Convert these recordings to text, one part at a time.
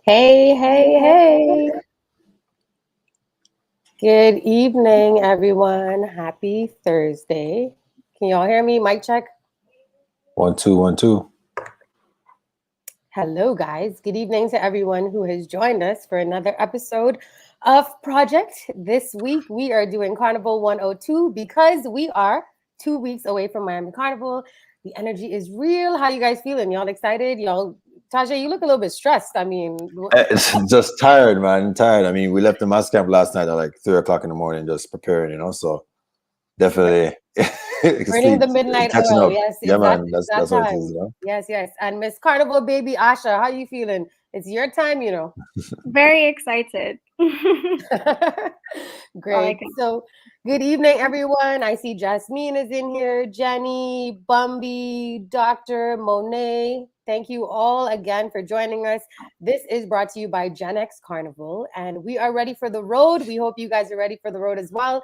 Hey, hey, hey. Good evening, everyone. Happy Thursday. Can y'all hear me? Mic check. 1 2 1 2. Hello, guys. Good evening to everyone who has joined us for another episode of Project. This week, we are doing Carnival 102 because we are 2 weeks away from Miami Carnival. The energy is real. How you guys feeling? Y'all excited? Tasha, you look a little bit stressed. I mean, It's just tired, man. Tired. I mean, we left the mass camp last night at like 3 o'clock in the morning, just preparing, So definitely burning the midnight catching oil. up. Yes, Yeah, it's that, man. it's That's that what it time. is, Yes, yes. And Miss Carnival baby Asha, how you feeling? It's your time, Very excited. Great. So good evening, everyone. I see Jasmine is in here, Jenny, Bumby, Dr. Monet. Thank you all again for joining us. This is brought to you by GenX Carnival, and we are ready for the road. We hope you guys are ready for the road as well.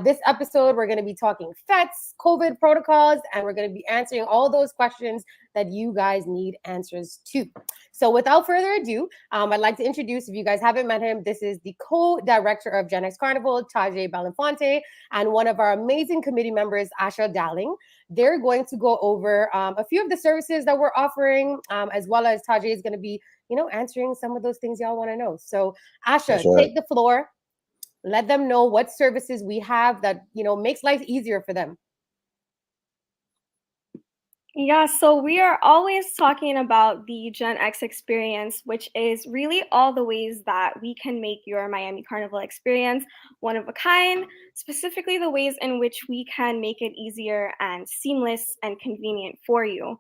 This episode, we're going to be talking fêtes, COVID protocols, and we're going to be answering all those questions that you guys need answers to. So without further ado, I'd like to introduce, if you guys haven't met him, this is the co-director of GenX Carnival, 𝐏𝐑𝐍𝐈𝐕𝐀𝐋, and one of our amazing committee members, Asha Dowling. They're going to go over a few of the services that we're offering, as well as Tajay is going to be, answering some of those things y'all want to know. So Asha, take the floor. Let them know what services we have that, makes life easier for them. Yeah, so we are always talking about the GenX experience, which is really all the ways that we can make your Miami Carnival experience one of a kind, specifically the ways in which we can make it easier and seamless and convenient for you.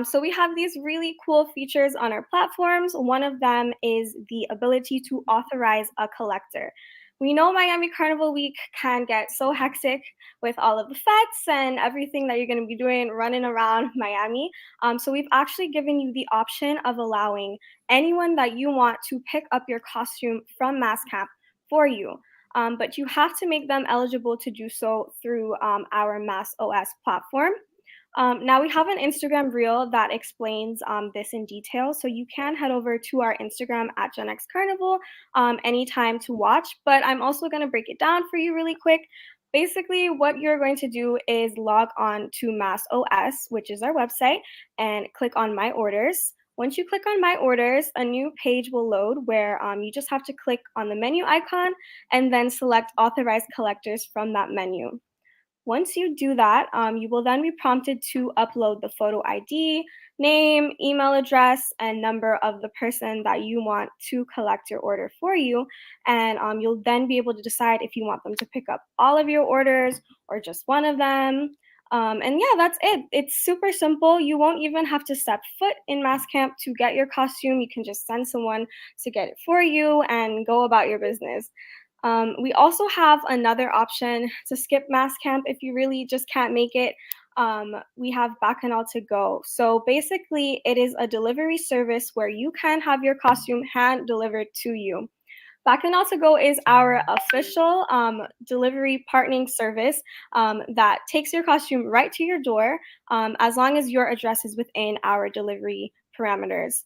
So we have these really cool features on our platforms. One of them is the ability to authorize a collector. We know Miami Carnival Week can get so hectic with all of the fêtes and everything that you're going to be doing running around Miami. So we've actually given you the option of allowing anyone that you want to pick up your costume from Mass Camp for you. But you have to make them eligible to do so through our Mass OS platform. Now we have an Instagram reel that explains this in detail, so you can head over to our Instagram at GenX Carnival anytime to watch, but I'm also going to break it down for you really quick. Basically, what you're going to do is log on to Mass OS, which is our website, and click on My Orders. Once you click on My Orders, a new page will load where you just have to click on the menu icon and then select Authorized Collectors from that menu. Once you do that, you will then be prompted to upload the photo ID, name, email address, and number of the person that you want to collect your order for you. And you'll then be able to decide if you want them to pick up all of your orders or just one of them. And yeah, that's it. It's super simple. You won't even have to step foot in Mass Camp to get your costume. You can just send someone to get it for you and go about your business. We also have another option to skip Mass Camp if you really just can't make it. We have Bacchanal to Go. So basically, it is a delivery service where you can have your costume hand delivered to you. Bacchanal to Go is our official delivery partnering service that takes your costume right to your door as long as your address is within our delivery parameters.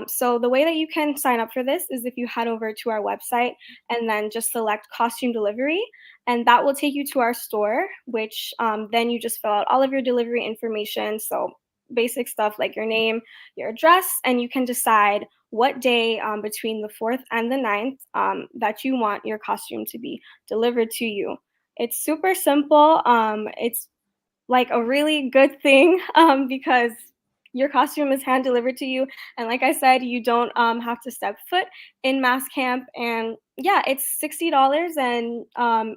So the way that you can sign up for this is if you head over to our website and then just select costume delivery, and that will take you to our store, which then you just fill out all of your delivery information. So basic stuff like your name, your address, and you can decide what day between the 4th and the 9th that you want your costume to be delivered to you. It's super simple. It's like a really good thing because your costume is hand delivered to you. And like I said, you don't have to step foot in Mass Camp. And yeah, it's $60 and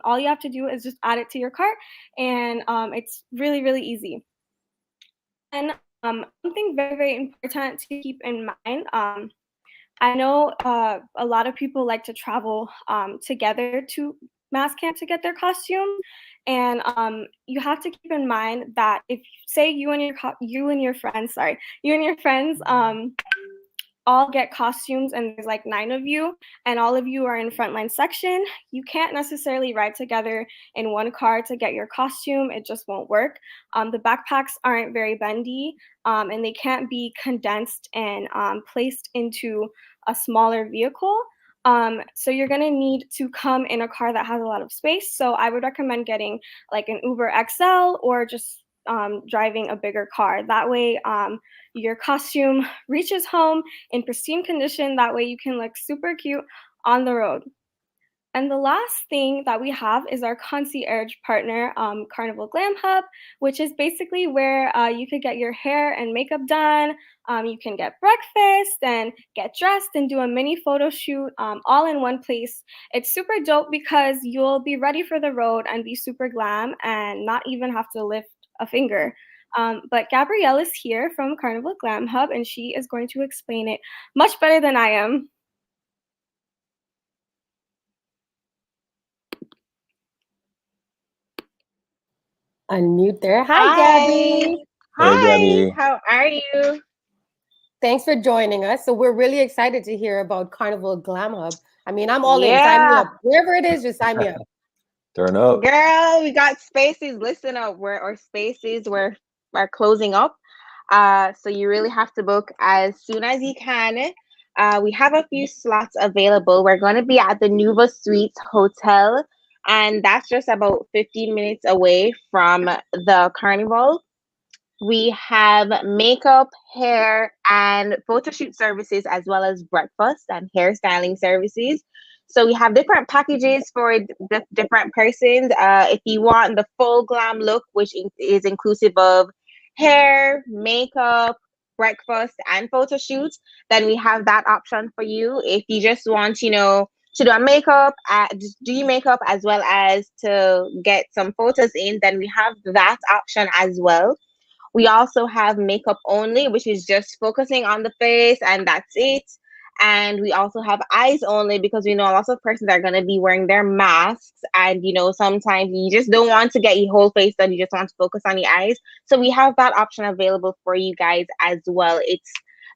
all you have to do is just add it to your cart. And it's really, really easy. And something very, very important to keep in mind, I know a lot of people like to travel together to Mass Camp to get their costume, and you have to keep in mind that if say you and your friends all get costumes, and there's like 9 of you, and all of you are in frontline section, you can't necessarily ride together in one car to get your costume. It just won't work. The backpacks aren't very bendy, and they can't be condensed and placed into a smaller vehicle. So you're gonna need to come in a car that has a lot of space. So I would recommend getting like an Uber XL or just driving a bigger car. That way your costume reaches home in pristine condition. That way you can look super cute on the road. And the last thing that we have is our concierge partner, Carnival Glam Hub, which is basically where you could get your hair and makeup done. You can get breakfast and get dressed and do a mini photo shoot all in one place. It's super dope because you'll be ready for the road and be super glam and not even have to lift a finger. But Gabrielle is here from Carnival Glam Hub, and she is going to explain it much better than I am. Unmute there. Hi, Gabby. Hey, Gabby. How are you? Thanks for joining us. So we're really excited to hear about Carnival Glam Hub. I mean, I'm all in. Sign me up. Wherever it is, just sign me up. Turn up. Girl, we got spaces. Listen up. Our spaces are closing up. So you really have to book as soon as you can. We have a few slots available. We're going to be at the Nuva Suites Hotel, and that's just about 15 minutes away from the carnival. We have makeup, hair, and photo shoot services, as well as breakfast and hairstyling services. So we have different packages for different persons. If you want the full glam look, which is inclusive of hair, makeup, breakfast, and photo shoots, then we have that option for you. If you just want, to do a makeup, do your makeup as well as to get some photos in, then we have that option as well. We also have makeup only, which is just focusing on the face and that's it. And we also have eyes only because we know lots of persons are going to be wearing their masks. And, sometimes you just don't want to get your whole face done. You just want to focus on your eyes. So we have that option available for you guys as well. It's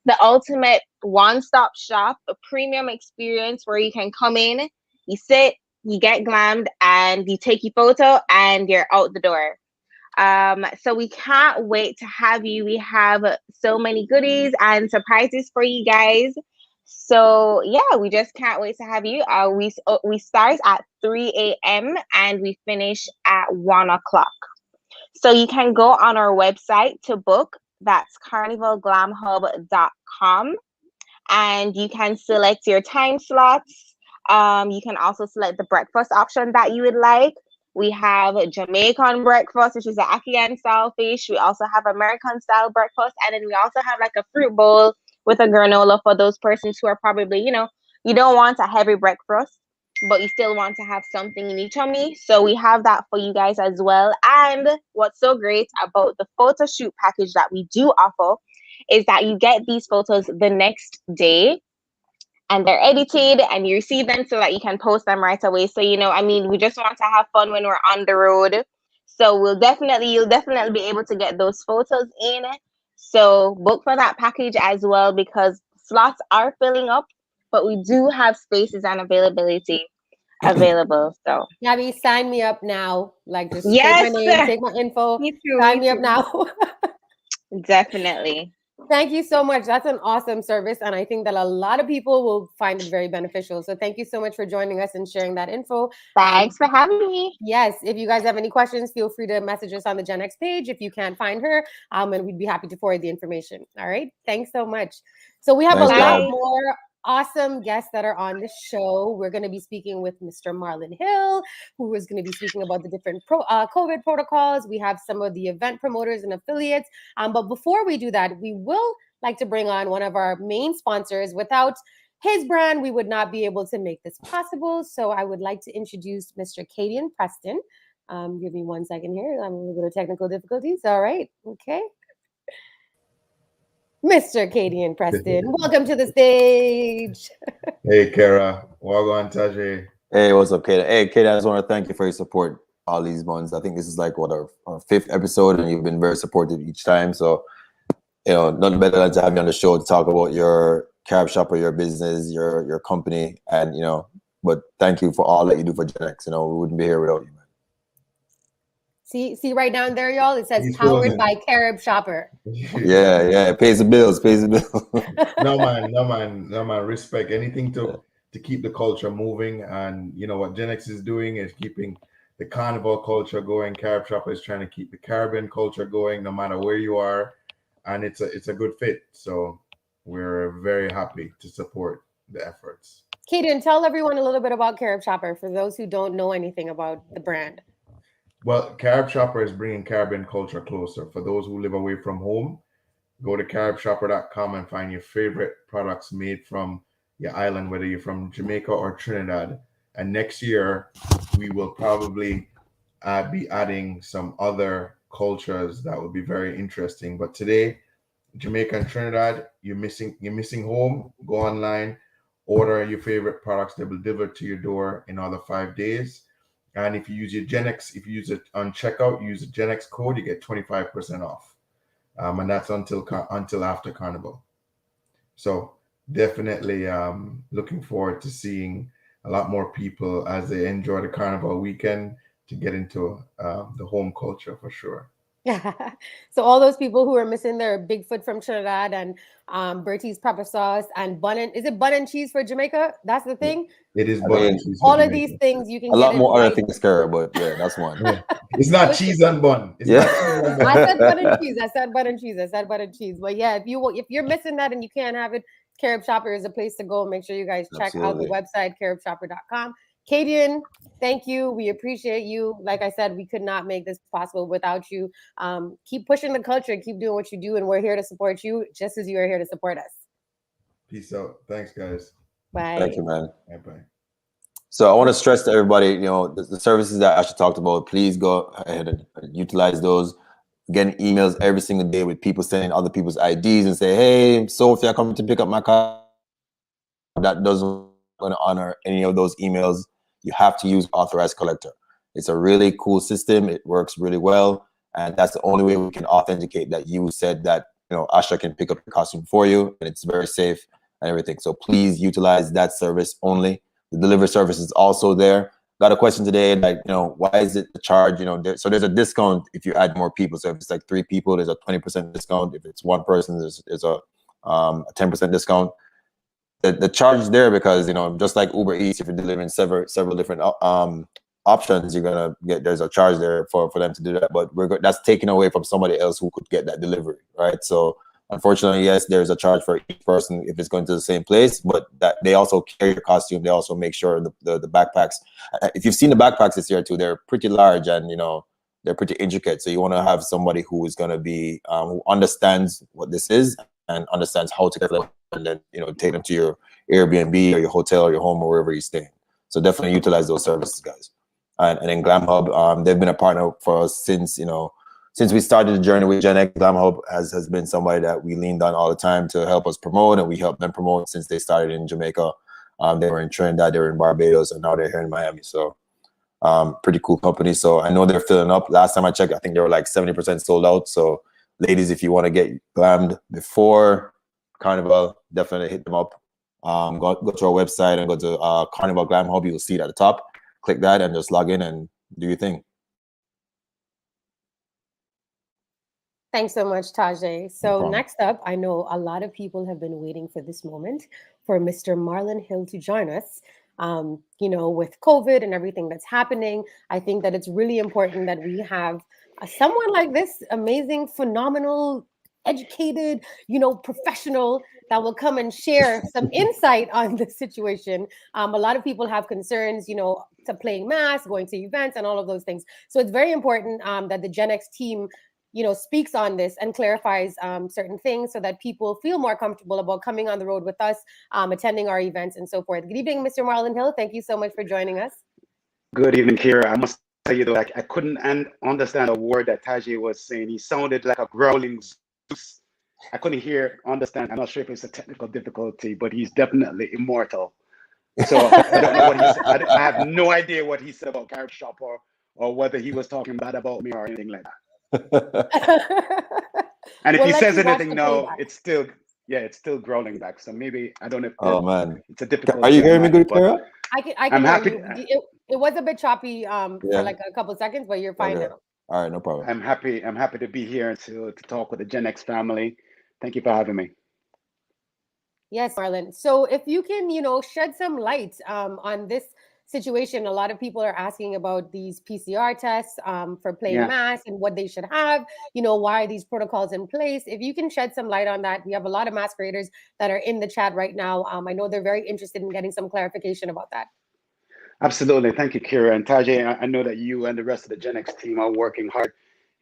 the ultimate one-stop shop, a premium experience where you can come in, you sit, you get glammed, and you take your photo and you're out the door. So we can't wait to have you. We have so many goodies and surprises for you guys. So yeah, we just can't wait to have you. We start at 3 a.m. and we finish at 1 o'clock. So you can go on our website to book. That's carnivalglamhub.com, and you can select your time slots. You can also select the breakfast option that you would like. We have Jamaican breakfast, which is the Ackee style fish. We also have American style breakfast. And then we also have like a fruit bowl with a granola for those persons who are probably, you don't want a heavy breakfast, but you still want to have something in your tummy. So we have that for you guys as well. And what's so great about the photo shoot package that we do offer is that you get these photos the next day, and they're edited and you receive them so that you can post them right away. So, we just want to have fun when we're on the road. So you'll definitely be able to get those photos in. So book for that package as well, because slots are filling up, but we do have spaces and availability available. So Gabby, sign me up now. Like, just yes, take my name, take my info. Me too. Sign me up now. Definitely. Thank you so much. That's an awesome service. And I think that a lot of people will find it very beneficial. So thank you so much for joining us and sharing that info. Thanks for having me. Yes. If you guys have any questions, feel free to message us on the GenX page if you can't find her. And we'd be happy to forward the information. All right. Thanks so much. So we have a lot more awesome guests that are on the show. We're going to be speaking with Mr. Marlon Hill, who is going to be speaking about the different COVID protocols. We have some of the event promoters and affiliates. But before we do that, we will like to bring on one of our main sponsors. Without his brand, we would not be able to make this possible. So I would like to introduce Mr. Kadian Preston. Give me 1 second here. I'm a little bit of technical difficulties. All right. Okay. Mr. Kadian Preston, welcome to the stage. Hey, Kara. Welcome, Taji. Hey, what's up, Kate? Hey, Kate, I just want to thank you for your support all these months. I think this is like our 5th episode, and you've been very supportive each time. So, nothing better than to have you on the show to talk about your 𝐏𝐑𝐍𝐈𝐕𝐀𝐋, your business, your company, and but thank you for all that you do for GenX. We wouldn't be here without you, man. See right down there, y'all. It says He's powered closing. by 𝐏𝐑𝐍𝐈𝐕𝐀𝐋. Yeah, it pays the bills, No man. Respect anything to keep the culture moving, and what GenX is doing is keeping the carnival culture going. 𝐏𝐑𝐍𝐈𝐕𝐀𝐋 is trying to keep the Caribbean culture going, no matter where you are, and it's a good fit. So we're very happy to support the efforts. Kaden, tell everyone a little bit about 𝐏𝐑𝐍𝐈�υ𝐀𝐋 for those who don't know anything about the brand. Well, 𝐏𝐑𝐍𝐈�υ𝐃 is bringing Caribbean culture closer. For those who live away from home, go to 𝐏𝐑𝐍𝐈𝐻shopper.com and find your favorite products made from your island, whether you're from Jamaica or Trinidad. And next year, we will probably be adding some other cultures that will be very interesting. But today, Jamaica and Trinidad, you're missing home. Go online, order your favorite products. They will deliver to your door in another 5 days. And if you use your GenX, if you use it on checkout, use the GenX code, you get 25% off. And that's until after Carnival. So definitely looking forward to seeing a lot more people as they enjoy the Carnival weekend to get into the home culture for sure. Yeah. So all those people who are missing their Bigfoot from Trinidad and Bertie's pepper sauce and is it bun and cheese for Jamaica? That's the thing. It is bun and cheese. All of these things you can a get lot more right. other things, Kara, but yeah, that's one. Yeah. It's not cheese and bun. It's not cheese and bun. I said bun and cheese. I said bun and cheese. I said bun and cheese. But yeah, if you're missing that and you can't have it, 𝐏𝐑𝐍𝐈𝐻 is a place to go. Make sure you guys check out the website 𝐏𝐑𝐍𝐈𝐻shopper.com. Kadian, thank you. We appreciate you. Like I said, we could not make this possible without you. Keep pushing the culture. Keep doing what you do, and we're here to support you just as you are here to support us. Peace out. Thanks, guys. Bye. Thank you, man. Bye. So I want to stress to everybody, the services that Asha talked about, please go ahead and utilize those. Getting emails every single day with people sending other people's IDs and say, hey, Sophia, come to pick up my car. That doesn't going to honor any of those emails. You have to use authorized collector. It's a really cool system. It works really well. And that's the only way we can authenticate that you said that, Asha can pick up your costume for you, and it's very safe and everything. So please utilize that service only. The delivery service is also there. Got a question today, like, why is it the charge? So there's a discount if you add more people. So if it's like 3 people, there's a 20% discount. If it's 1 person, there's a 10% discount. The charge is there because, just like Uber Eats, if you're delivering several different options, you're gonna there's a charge there for them to do that. But that's taken away from somebody else who could get that delivery, right? So unfortunately, yes, there's a charge for each person if it's going to the same place, but that they also carry your costume. They also make sure the backpacks. If you've seen the backpacks this year too, they're pretty large and they're pretty intricate. So you want to have somebody who is going to be who understands what this is and understands how to get them, and then take them to your Airbnb or your hotel or your home or wherever you're staying. So definitely utilize those services, guys. And then Glam Hub, they've been a partner for us since we started the journey with GenX. Glam Hub has been somebody that we leaned on all the time to help us promote, and we helped them promote since they started in Jamaica. They were in Trinidad, they were in Barbados, and now they're here in Miami. So pretty cool company. So I know they're filling up. Last time I checked, I think they were like 70% sold out. So ladies, if you want to get glammed before Carnival, definitely hit them up. Go to our website and go to Carnival Glam Hub. You'll see it at the top. Click that and just log in and do your thing. Thanks so much, Tajay. So next up, I know a lot of people have been waiting for this moment for Mr. Marlon Hill to join us. With COVID and everything that's happening, I think that it's really important that we have someone like this amazing, phenomenal, educated, professional that will come and share some insight on the situation. A lot of people have concerns, to playing mass, going to events and all of those things. So it's very important that the GenX team speaks on this and clarifies certain things so that people feel more comfortable about coming on the road with us, attending our events and so forth. Good evening, Mr. Marlon Hill. Thank you so much for joining us. Good evening, Kira. I must tell you though, I couldn't understand a word that Tajay was saying. He sounded like a growling Zeus. I couldn't understand. I'm not sure if it's a technical difficulty, but he's definitely immortal. So I don't know what he said. I have no idea what he said about 𝐏𝐑𝐍𝐈𝐻 or whether he was talking bad about me or anything like that. And if he says anything now, it's still Yeah, it's still growling back. So maybe I don't know if Oh man, it's a difficult are you hearing me line, good, but Kara? I can I'm hear happy. you. It was a bit choppy for Yeah. like a couple seconds, but you're fine Okay. now. All right, no problem. I'm happy to be here to talk with the Gen X family. Thank you for having me. Yes, Marlon. So if you can, shed some light on this situation, a lot of people are asking about these PCR tests for playing Yeah, mass and what they should have. Why are these protocols in place? If you can shed some light on that, we have a lot of masqueraders that are in the chat right now. I know they're very interested in getting some clarification about that. absolutely. Thank you, Kira and Tajay. I know that you and the rest of the Gen X team are working hard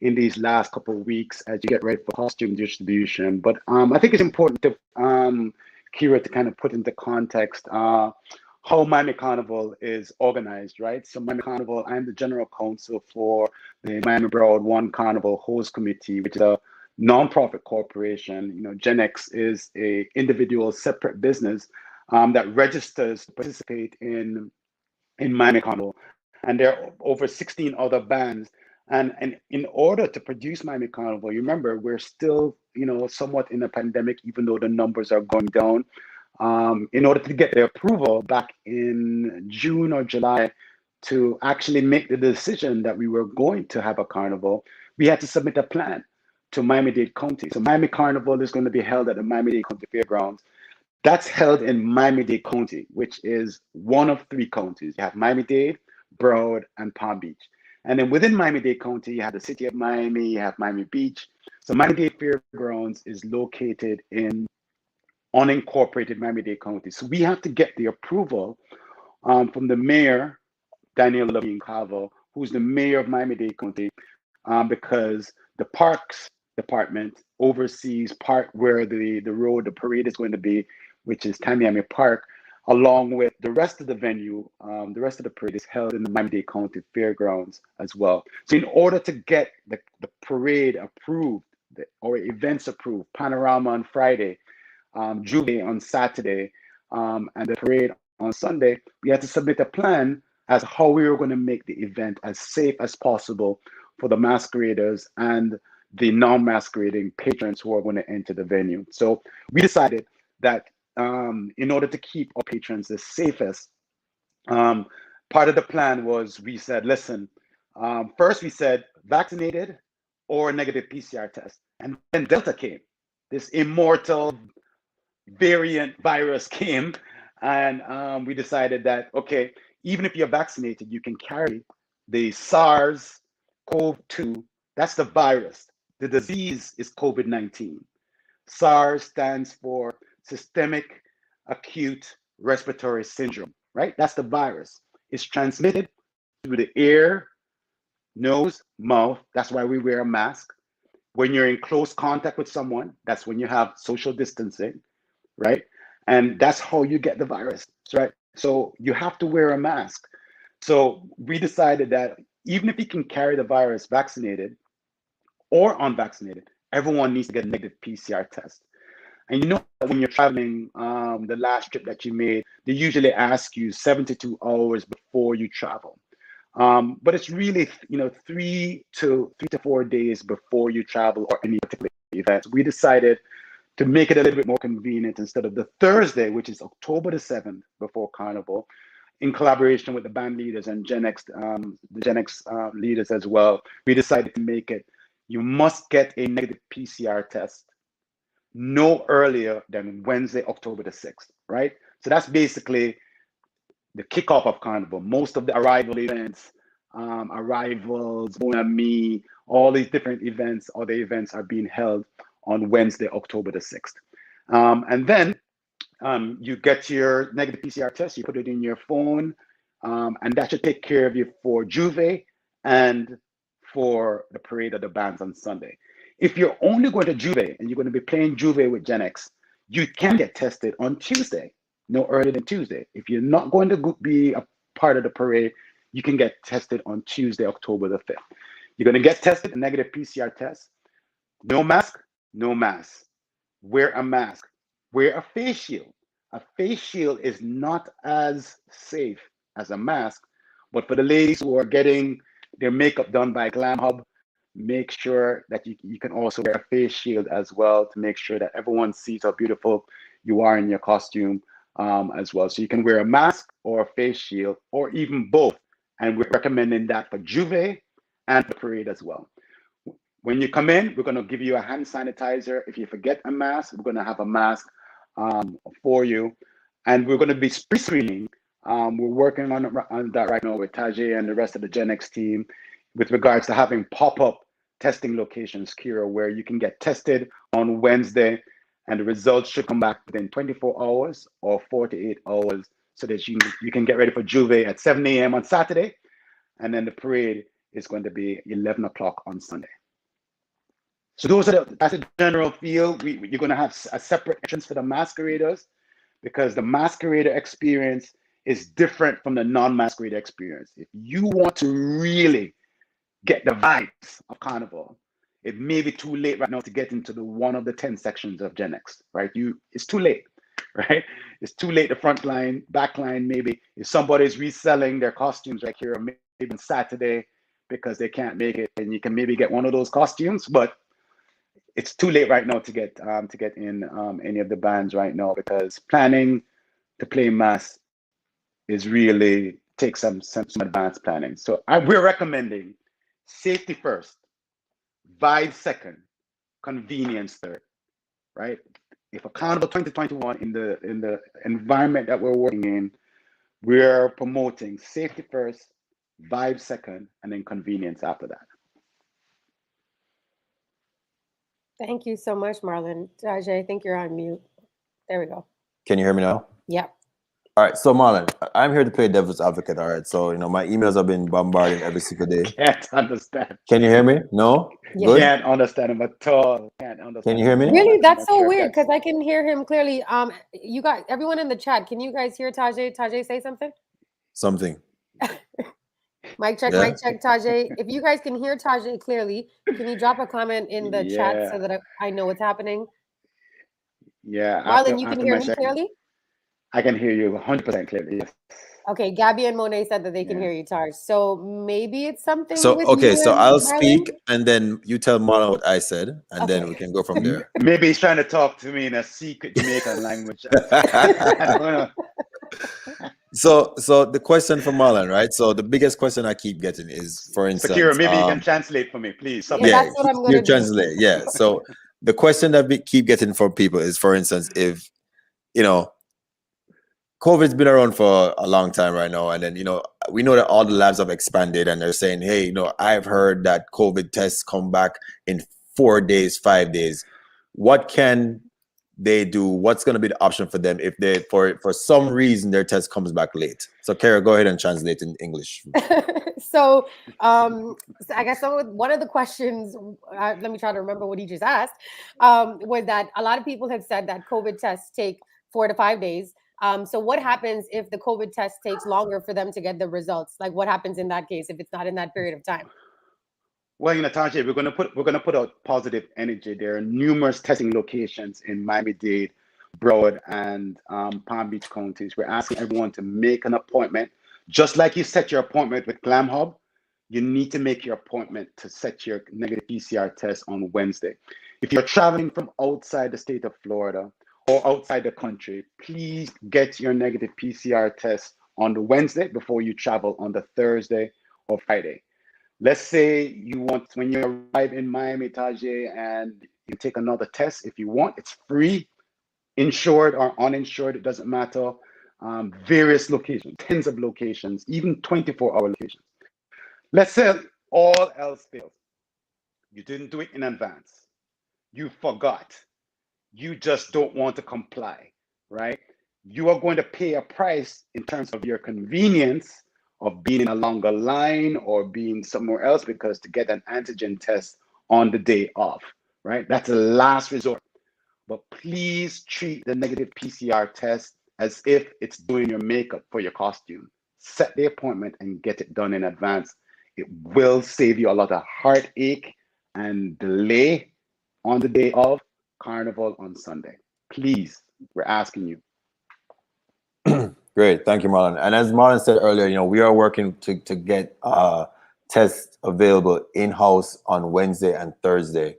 in these last couple of weeks as you get ready for costume distribution. But I think it's important to Kira to kind of put into context how Miami Carnival is organized, right? So Miami Carnival, I'm the general counsel for the Miami 𝘟𝘓𝘓 Carnival Host Committee, which is a nonprofit corporation. Gen X is a individual separate business that registers to participate in Miami Carnival, and there are over 16 other bands. And in order to produce Miami Carnival, you remember we're still somewhat in a pandemic, even though the numbers are going down. In order to get the approval back in June or July to actually make the decision that we were going to have a carnival, we had to submit a plan to Miami-Dade County. So Miami Carnival is going to be held at the Miami-Dade County Fairgrounds. That's held in Miami-Dade County, which is one of three counties. You have Miami-Dade, Broward, and Palm Beach. And then within Miami-Dade County, you have the city of Miami, you have Miami Beach. So Miami-Dade Fairgrounds is located in unincorporated Miami-Dade County. So we have to get the approval from the mayor, Daniel 𝐿𝐿𝐿𝐿𝐿𝐿𝐿, who's the mayor of Miami-Dade County, because the Parks Department oversees part where the road, the parade is going to be, which is Tamiami Park, along with the rest of the venue. The rest of the parade is held in the Miami-Dade County Fairgrounds as well. So in order to get the parade approved, or events approved, Panorama on Friday, Jubilee on Saturday, and the parade on Sunday, we had to submit a plan as how we were going to make the event as safe as possible for the masqueraders and the non-masquerading patrons who are going to enter the venue. So we decided that in order to keep our patrons the safest, part of the plan was we said, listen, first we said vaccinated or negative PCR test. And then Delta came, this immortal variant virus came, and we decided that, okay, even if you're vaccinated, you can carry the SARS-CoV-2. That's the virus. The disease is COVID-19. SARS stands for systemic acute respiratory syndrome, right? That's the virus. It's transmitted through the air, nose, mouth. That's why we wear a mask. When you're in close contact with someone, that's when you have social distancing, right? And that's how you get the virus, right? So you have to wear a mask. So we decided that even if you can carry the virus vaccinated or unvaccinated, everyone needs to get a negative PCR test. And when you're traveling, the last trip that you made, they usually ask you 72 hours before you travel. But it's really, 3 to 4 days before you travel or any particular event. We decided to make it a little bit more convenient, instead of the Thursday, which is October the 7th before Carnival, in collaboration with the band leaders and Gen X, the Gen X leaders as well, we decided to make it, you must get a negative PCR test no earlier than Wednesday, October the 6th, right? So that's basically the kickoff of Carnival. Most of the arrival events, arrivals, Bon Ami, all these different events, or the events are being held on Wednesday, October the 6th. And then you get your negative PCR test, you put it in your phone, and that should take care of you for Juve and for the parade of the bands on Sunday. If you're only going to Juve and you're going to be playing Juve with Gen X, you can get tested on Tuesday, no earlier than Tuesday. If you're not going to be a part of the parade, you can get tested on Tuesday, October the 5th. You're going to get tested, a negative PCR test. No mask, no mask. Wear a mask. Wear a face shield. A face shield is not as safe as a mask, but for the ladies who are getting their makeup done by Glam Hub, make sure that you can also wear a face shield as well to make sure that everyone sees how beautiful you are in your costume as well. So you can wear a mask or a face shield or even both. And we're recommending that for Juve and for parade as well. When you come in, we're going to give you a hand sanitizer. If you forget a mask, we're going to have a mask for you. And we're going to be pre-screening. We're working on that right now with Tajay and the rest of the GenX team with regards to having pop-up testing locations, Kira, where you can get tested on Wednesday and the results should come back within 24 hours or 48 hours so that you can get ready for Juve at 7 a.m. on Saturday. And then the parade is going to be 11 o'clock on Sunday. So that's a general feel. You're going to have a separate entrance for the masqueraders because the masquerader experience is different from the non-masquerader experience. If you want to really get the vibes of Carnival, it may be too late right now to get into one of the 10 sections of GenX, right? It's too late, right? It's too late. The front line, back line, maybe if somebody's reselling their costumes right here, maybe on Saturday because they can't make it, and you can maybe get one of those costumes, but it's too late right now to get in any of the bands right now because planning to play mass is really takes some advanced planning. So we're recommending safety first, vibe second, convenience third, right? If a Carnival 2021 in the environment that we're working in, we're promoting safety first, vibe second, and then convenience after that. Thank you so much, Marlon. Tajay, I think you're on mute. There we go. Can you hear me now? Yep. All right, so Marlon, I'm here to play devil's advocate. All right, so my emails have been bombarding every single day. Can't understand. Can you hear me? No. Yeah. Good. Can't understand him at all. Can't understand. Can you hear me? Really, that's so weird because I can hear him clearly. You got everyone in the chat. Can you guys hear Tajay? Tajay, say something. Something. Mic check, mic check, Tajay. If you guys can hear Tajay clearly, can you drop a comment in the chat so that I know what's happening? Yeah. Marlon, you can hear me clearly? I can hear you 100% clearly, yes. Okay, Gabby and Monet said that they can hear you, Taj. So maybe it's something So, with okay, you so and I'll Marlon? speak and then you tell Marlon what I said and then we can go from there. Maybe he's trying to talk to me in a secret Jamaican language. So the question for Marlon, right? So the biggest question I keep getting is, for instance, Sakira, maybe you can translate for me, please. Yeah, that's what I'm going to do. Translate. Yeah. So the question that we keep getting from people is, for instance, if COVID's been around for a long time right now, and then we know that all the labs have expanded, and they're saying, hey, I've heard that COVID tests come back in 4 days, 5 days. What can they do? What's going to be the option for them if they, for some reason, their test comes back late? So, Kara, go ahead and translate in English. So I guess one of the questions, let me try to remember what he just asked, was that a lot of people have said that COVID tests take 4 to 5 days. So what happens if the COVID test takes longer for them to get the results? Like, what happens in that case if it's not in that period of time? Well, Tajay, we're gonna put out positive energy. There are numerous testing locations in Miami-Dade, Broward, and Palm Beach counties. We're asking everyone to make an appointment. Just like you set your appointment with Glam Hub, you need to make your appointment to set your negative PCR test on Wednesday. If you're traveling from outside the state of Florida or outside the country, please get your negative PCR test on the Wednesday before you travel on the Thursday or Friday. Let's say when you arrive in Miami, Tajay, and you take another test, if you want, it's free, insured or uninsured, it doesn't matter. Various locations, tens of locations, even 24-hour locations. Let's say all else fails. You didn't do it in advance. You forgot. You just don't want to comply, right? You are going to pay a price in terms of your convenience of being in a longer line or being somewhere else because to get an antigen test on the day of, right? That's a last resort. But please treat the negative PCR test as if it's doing your makeup for your costume. Set the appointment and get it done in advance. It will save you a lot of heartache and delay on the day of Carnival on Sunday. Please, we're asking you. Great, thank you, Marlon. And as Marlon said earlier, we are working to get tests available in-house on Wednesday and Thursday,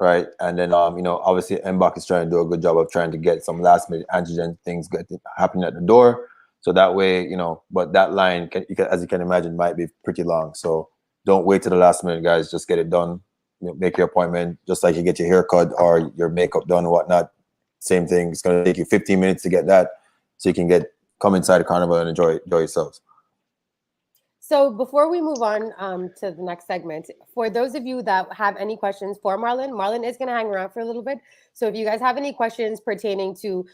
right? And then, you know, obviously MBAC is trying to do a good job of trying to get some last-minute antigen things happening at the door. So that way, you know, but that line, as you can imagine, might be pretty long. So don't wait to the last minute, guys. Just get it done. You know, make your appointment, just like you get your haircut or your makeup done or whatnot. Same thing. It's going to take you 15 minutes to get that, so you can come inside the carnival and enjoy yourselves. So before we move on to the next segment, for those of you that have any questions for Marlon, Marlon is going to hang around for a little bit. So if you guys have any questions pertaining to,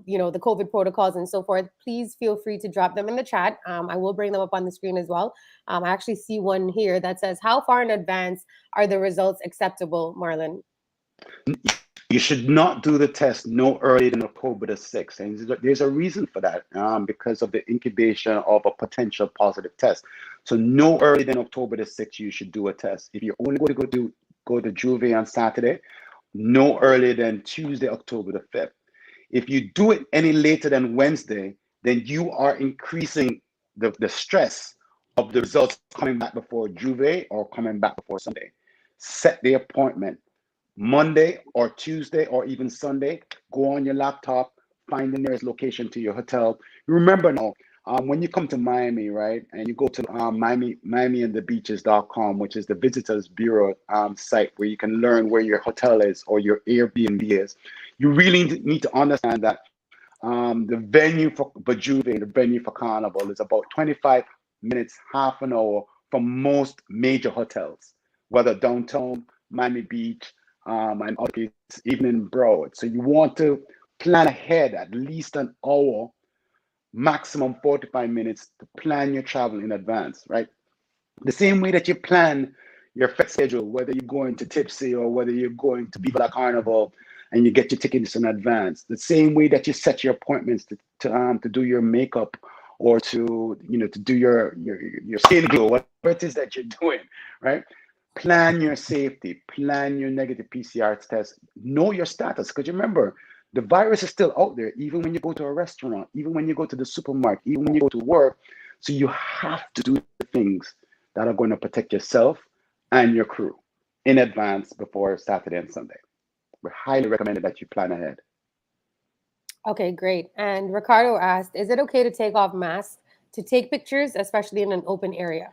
you know, the COVID protocols and so forth, please feel free to drop them in the chat. I will bring them up on the screen as well. I actually see one here that says, how far in advance are the results acceptable, Marlon? You should not do the test no earlier than October the 6th. And there's a reason for that, because of the incubation of a potential positive test. So no earlier than October the 6th, you should do a test. If you're only going to go to Juve on Saturday, no earlier than Tuesday, October the 5th. If you do it any later than Wednesday, then you are increasing the stress of the results coming back before Juve or coming back before Sunday. Set the appointment. Monday or Tuesday or even Sunday, go on your laptop, find the nearest location to your hotel. Remember now, when you come to Miami, right, and you go to MiamiandTheBeaches.com, which is the Visitors Bureau site where you can learn where your hotel is or your Airbnb is, you really need to understand that the venue for Juve, the venue for Carnival, is about 25 minutes, half an hour from most major hotels, whether downtown, Miami Beach, and other even in Broward. So you want to plan ahead at least an hour, maximum 45 minutes to plan your travel in advance, right? The same way that you plan your fete schedule, whether you're going to Tipsy or whether you're going to Viva la Carnival and you get your tickets in advance. The same way that you set your appointments to do your makeup or to do your skin glow, whatever it is that you're doing, right? Plan your safety, plan your negative PCR test, know your status. Because remember, the virus is still out there, even when you go to a restaurant, even when you go to the supermarket, even when you go to work. So you have to do the things that are going to protect yourself and your crew in advance before Saturday and Sunday. We highly recommend that you plan ahead. Okay, great. And Ricardo asked, is it okay to take off masks to take pictures, especially in an open area?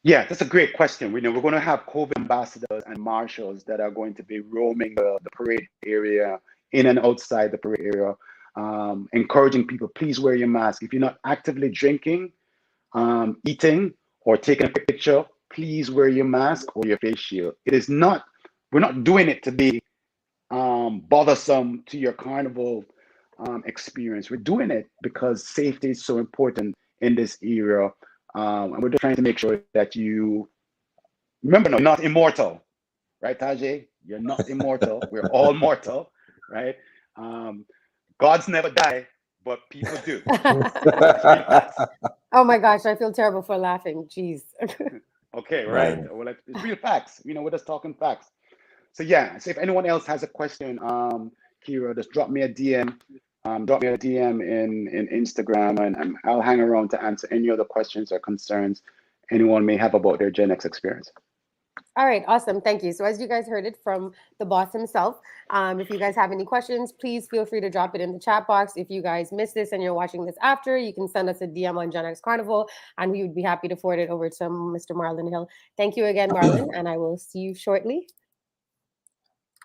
Yeah, that's a great question. We're going to have COVID ambassadors and marshals that are going to be roaming the parade area, in and outside the parade area, encouraging people, please wear your mask. If you're not actively drinking, eating, or taking a picture, please wear your mask or your face shield. We're not doing it to be bothersome to your carnival experience. We're doing it because safety is so important in this era. And we're just trying to make sure that you remember, no, you're not immortal, right, Tajay? You're not immortal. We're all mortal, right? Gods never die, but people do. Oh my gosh, I feel terrible for laughing. Jeez. Okay, right. Well, it's real facts. We're just talking facts. So yeah. So if anyone else has a question, Kira, just drop me a DM. Drop me a DM in Instagram, and I'll hang around to answer any other questions or concerns anyone may have about their GenX experience. All right, awesome. Thank you. So as you guys heard it from the boss himself, if you guys have any questions, please feel free to drop it in the chat box. If you guys missed this and you're watching this after, you can send us a DM on GenX Carnival, and we would be happy to forward it over to Mr. Marlon Hill. Thank you again, Marlon, and I will see you shortly.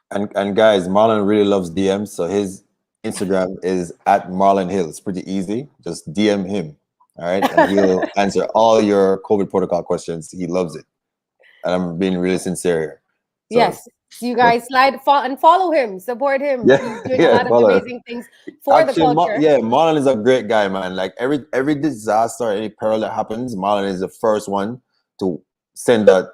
And guys, Marlon really loves DMs, so his Instagram is @MarlonHill. It's pretty easy. Just DM him, all right? And he'll answer all your COVID protocol questions. He loves it. And I'm being really sincere here. So, yes, you guys follow him, support him. Yeah, He's doing a lot of amazing things for the culture. Yeah, Marlon is a great guy, man. Like every disaster, any peril that happens, Marlon is the first one to send a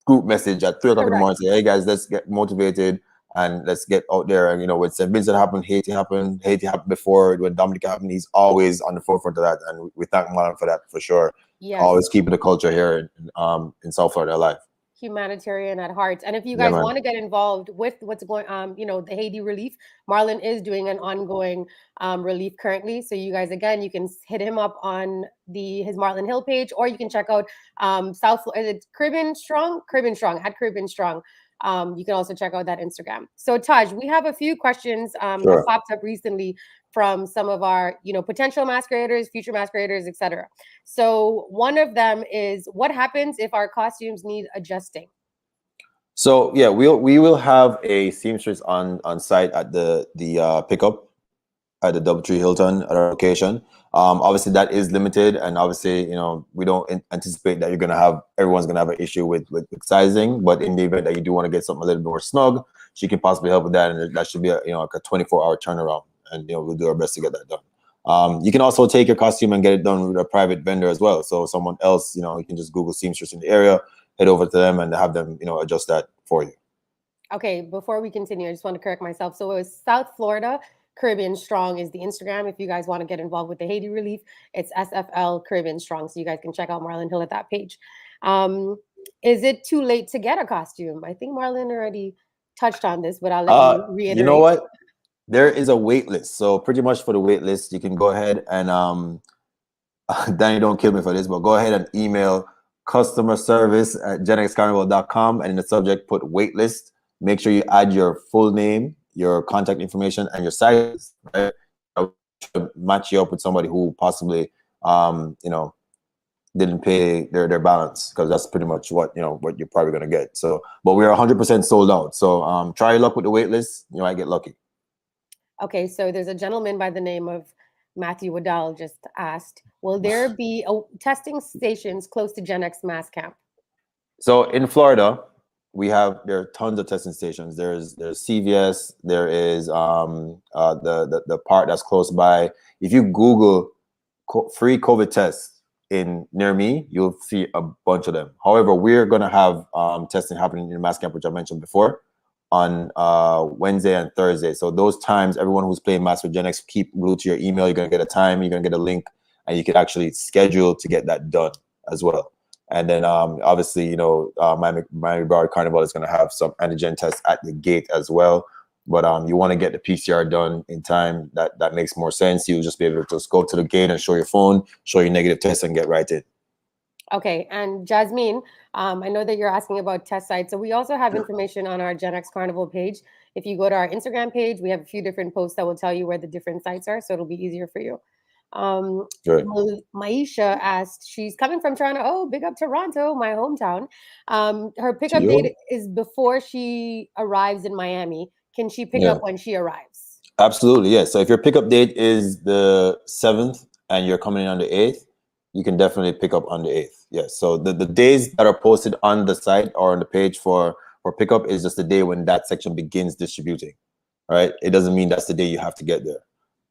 group message at 3 o'clock in the morning. Say, hey guys, let's get motivated. And let's get out there. And when St. Vincent happened, Haiti happened before. When Dominica happened, he's always on the forefront of that. And we thank Marlon for that, for sure. Yes. Always keeping the culture here in South Florida alive. humanitarian at heart. And if you Yeah, guys man. want to get involved with what's going, you know, the Haiti relief, Marlon is doing an ongoing relief currently. So you guys, again, you can hit him up on his Marlon Hill page, or you can check out it's Caribbean Strong at Caribbean Strong. You can also check out that Instagram. So Taj, we have a few questions that Sure. popped up recently from some of our, you know, potential masqueraders, future masqueraders, etc. So one of them is, what happens if our costumes need adjusting? So yeah, we will have a seamstress on site at the pickup at the DoubleTree Hilton at our location. Obviously that is limited, and obviously, you know, we don't anticipate that everyone's gonna have an issue with sizing. But in the event that you do want to get something a little bit more snug, she can possibly help with that, and that should be a, you know, like a 24-hour turnaround, and you know, we'll do our best to get that done. You can also take your costume and get it done with a private vendor as well. So someone else, you know, you can just Google seamstress in the area, head over to them, and have them, you know, adjust that for you. Okay, before we continue, I just want to correct myself. So it was South Florida Caribbean Strong is the Instagram. If you guys want to get involved with the Haiti relief, it's SFL Caribbean Strong. So you guys can check out Marlon Hill at that page. Is it too late to get a costume? I think Marlon already touched on this, but I'll let you reiterate. You know what? There is a wait list. So pretty much for the wait list, you can go ahead and Danny, don't kill me for this, but go ahead and email customerservice@genxcarnival.com, and in the subject put wait list. Make sure you add your full name, your contact information, and your size, right? To match you up with somebody who possibly you know, didn't pay their balance, because that's pretty much what, you know, what you're probably gonna get. So, but we are 100% sold out. So try your luck with the wait list. You might get lucky. Okay, so there's a gentleman by the name of Matthew Waddell just asked, will there be testing stations close to GenX Mass Camp? So in Florida, there are tons of testing stations. There's CVS. There is the part that's close by. If you Google free COVID tests near me, you'll see a bunch of them. However, we're gonna have testing happening in the Mass Camp, which I mentioned before, on Wednesday and Thursday. So those times, everyone who's playing Mass with GenX, keep glued to your email. You're gonna get a time, you're gonna get a link, and you can actually schedule to get that done as well. And then obviously, you know, Miami Carnival is gonna have some antigen tests at the gate as well. But you want to get the PCR done in time. That makes more sense. You'll just be able to just go to the gate and show your phone, show your negative test, and get right in. Okay, and Jasmine, I know that you're asking about test sites. So we also have information on our GenX Carnival page. If you go to our Instagram page, we have a few different posts that will tell you where the different sites are, so it'll be easier for you. Sure. Maisha asked, she's coming from Toronto. Oh, big up Toronto, my hometown. Her pickup date is before she arrives in Miami. Can she pick up when she arrives? Absolutely, yes. So if your pickup date is the 7th and you're coming in on the 8th, you can definitely pick up on the 8th. Yes. So the days that are posted on the site or on the page for pickup is just the day when that section begins distributing. Right? It doesn't mean that's the day you have to get there.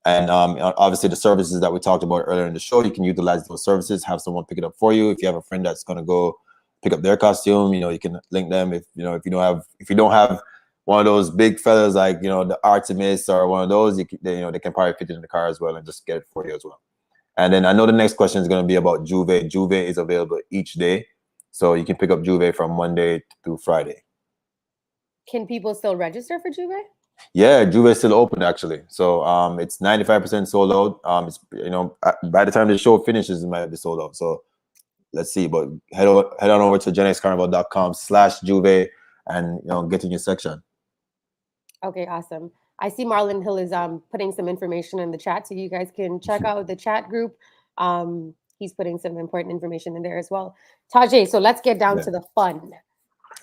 And obviously the services that we talked about earlier in the show, you can utilize those services, have someone pick it up for you. If you have a friend that's going to go pick up their costume, you know, you can link them. If you don't have one of those big fellas like, you know, the Artemis or one of those, they can probably fit it in the car as well and just get it for you as well. And then I know the next question is going to be about Juve. Juve is available each day, so you can pick up Juve from Monday through Friday. Can people still register for Juve? Yeah, Juve is still open actually. So it's 95% sold out. It's, you know, by the time the show finishes, it might be sold out. So let's see. But head on over to genxcarnival.com/Juve and, you know, get in your section. Okay, awesome. I see Marlon Hill is putting some information in the chat, so you guys can check out the chat group. He's putting some important information in there as well. Tajay, so let's get down to the fun.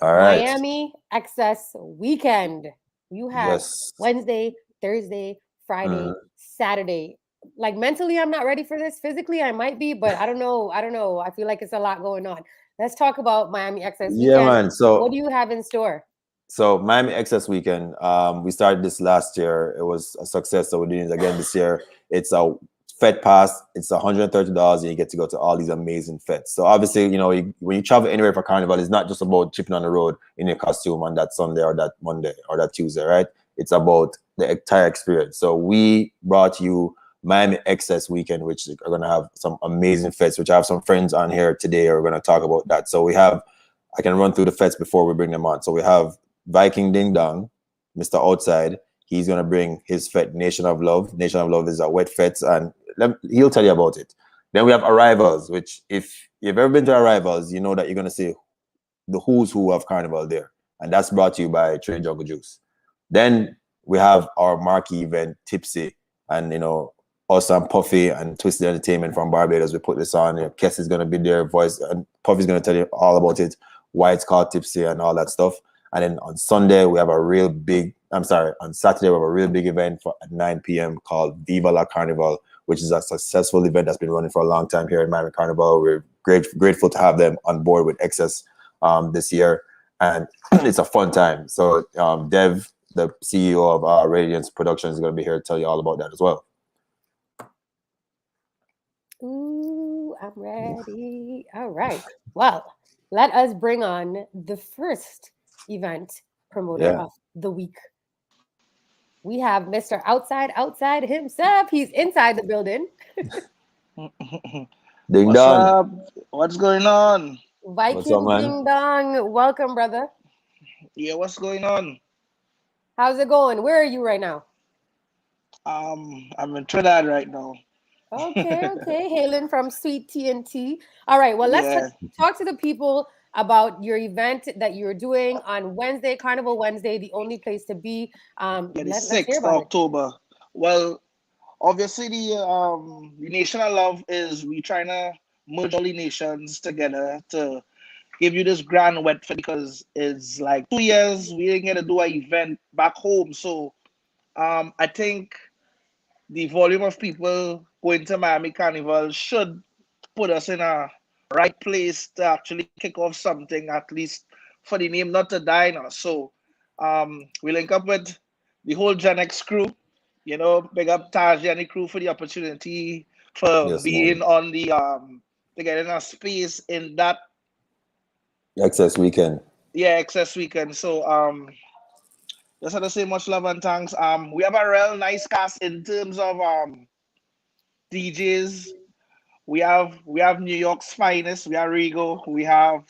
All right. Miami Excess Weekend. You have Wednesday, Thursday, Friday, Saturday. Like mentally, I'm not ready for this. Physically, I might be, but I don't know. I feel like it's a lot going on. Let's talk about Miami Excess Weekend. Yeah, man. So what do you have in store? So Miami Excess Weekend, we started this last year. It was a success. So we're doing it again this year. It's a fete pass. It's $130 and you get to go to all these amazing fetes. So obviously, you know, when you travel anywhere for Carnival, it's not just about chipping on the road in your costume on that Sunday or that Monday or that Tuesday, right? It's about the entire experience. So we brought you Miami Excess Weekend, which are going to have some amazing fetes, which I have some friends on here today who are going to talk about that. So we have I can run through the fêtes before we bring them on. So we have Viking Ding Dong, Mr. Outside. He's gonna bring his fete, Nation of Love. Nation of Love is a wet fete, and he'll tell you about it. Then we have Arrivals, which if you've ever been to Arrivals, you know that you're gonna see the who's who of Carnival there, and that's brought to you by Trade Jungle Juice. Then we have our marquee event, Tipsy, and you know, us and Puffy and Twisted Entertainment from Barbados. We put this on. You know, Kess is gonna be there, voice, and Puffy's gonna tell you all about it, why it's called Tipsy and all that stuff. And then on Sunday we have a real big. On Saturday we have a real big event at 9 p.m. called Viva la Carnival, which is a successful event that's been running for a long time here in Miami Carnival. We're grateful to have them on board with Excess this year, and it's a fun time. So Dev, the CEO of Radiance Productions, is going to be here to tell you all about that as well. Ooh, I'm ready. All right. Well, let us bring on the first event promoter of the week. We have Mr. Outside himself. He's inside the building. Ding What's dong. up? What's going on? Viking Ding Dong. Welcome, brother. Yeah, what's going on? How's it going? Where are you right now? I'm in Trinidad right now. Okay. Hailing from Sweet TNT. All right. Well, let's talk to the people about your event that you're doing on Wednesday, Carnival Wednesday, the only place to be. The 6th of October. Well, obviously the Nation of Love is we trying to merge all the nations together to give you this grand wet fete, because it's like 2 years we didn't get to do an event back home. So I think the volume of people going to Miami Carnival should put us in a right place to actually kick off something, at least for the name not to die now. So we link up with the whole GenX crew, you know, big up Taj and the crew for the opportunity, for being on the to get in a space in that Excess Weekend. Yeah, Excess Weekend. So just want to say much love and thanks. We have a real nice cast in terms of DJs. We have New York's finest. We have Rigo. We have.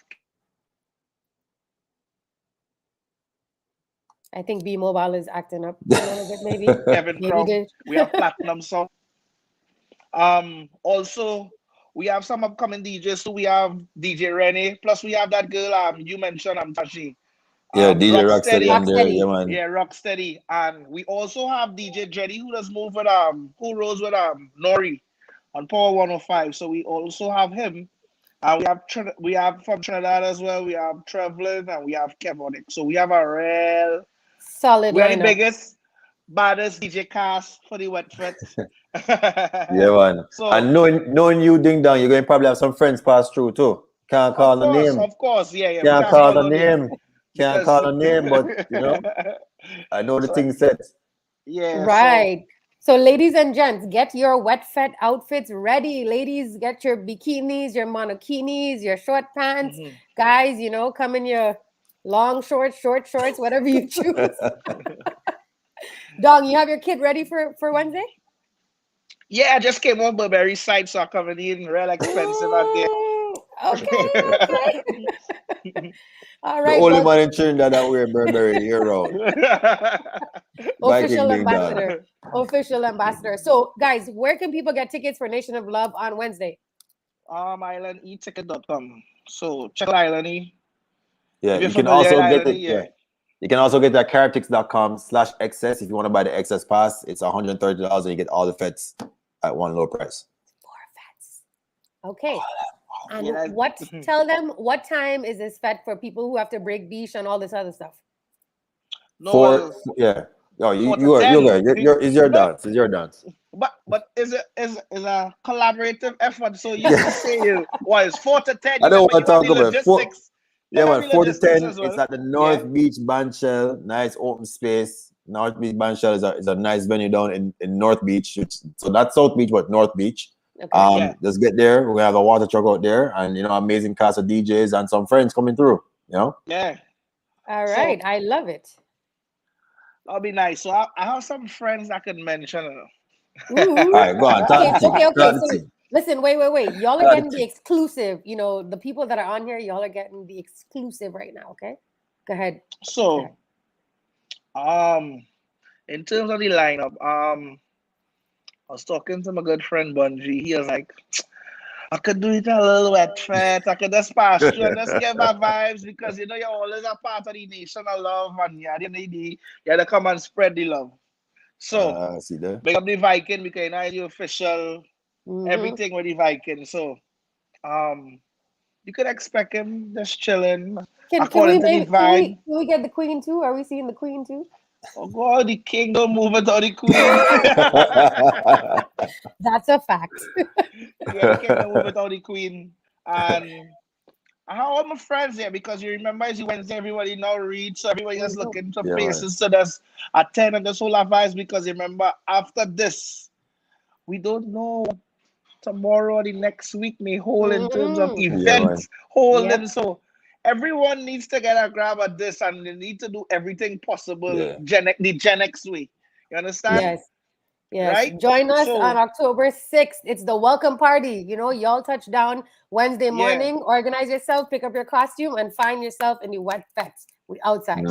I think B Mobile is acting up a little bit, maybe. Kevin Crown. We have Platinum Song. Also, we have some upcoming DJs. So we have DJ Rennie. Plus, we have that girl you mentioned, Tashi. Yeah, DJ Rocksteady. Yeah, man. Yeah, Rocksteady. And we also have DJ Jetty, who does move with who rolls with Nori on Power 105. So we also have him. We have from Trinidad as well. We have Trevlin and we have Kevonic. So we have a real solid. We're the biggest, baddest DJ cast for the wet fete. Yeah, man. So, and knowing you, Ding Dong, you're going to probably have some friends pass through too. Can't call the name. Of course, yeah. Can't call the name. Can't call a name, but you know, I know the thing set. Yeah. Right. So, ladies and gents, get your wet fete outfits ready. Ladies, get your bikinis, your monokinis, your short pants. Guys, you know, come in your long shorts, short shorts, whatever you choose. Dong, you have your kid ready for Wednesday? Yeah, I just came on Burberry side, so I'm coming in real expensive out there. Okay. All right. The only man in Trinidad that wear Burberry year round. Official ambassador. Official ambassador. So, guys, where can people get tickets for Nation of Love on Wednesday? IslandEticket.com. So check out Island E. Yeah, you can also get it. Yeah. You can also get that cartix.com/excess if you want to buy the excess pass. It's $130 and you get all the fêtes at one low price. 4 fêtes. Okay. And tell them what time is this fete for people who have to break beach and all this other stuff? Yeah. Oh, it's your dance. It's your dance. But is a collaborative effort. So you can say it's 4 to 10. I don't want to talk about it. Yeah, man, 4 to 10. Well. It's at the North Beach Bandshell. Nice open space. North Beach Bandshell is a nice venue down in North Beach. So that's South Beach, but North Beach. Okay, Just get there. We have a water truck out there, and amazing cast of DJs and some friends coming through. Yeah. All right, I love it. That'll be nice. So I have some friends I could mention. All right, go on. Okay. Listen, wait. Y'all are getting the exclusive. You know, the people that are on here, y'all are getting the exclusive right now. Okay, go ahead. So, in terms of the lineup, I was talking to my good friend Bungie. He was like, I could do it a little wet fete. I could just pass through and just get my vibes because you know you're always a part of the nation of love and you had to come and spread the love. So see that? big up the Viking because you know the official everything with the Viking. So you could expect him just chilling according to the vibe. Can we get the queen too? Are we seeing the queen too? Oh God, the king don't move without the queen. That's a fact. Yeah, the king don't move without the queen. And I have all my friends here because you remember it's Wednesday, everybody now reads, so everybody is looking for places to just attend and just hold our vibes because remember after this, we don't know tomorrow or the next week may hold in terms of events holding. So everyone needs to get a grab at this and they need to do everything possible the GenX way. You understand? Yes. Right? Join us on October 6th. It's the welcome party. You know, y'all touch down Wednesday morning. Organize yourself, pick up your costume, and find yourself in the wet fete. We outside.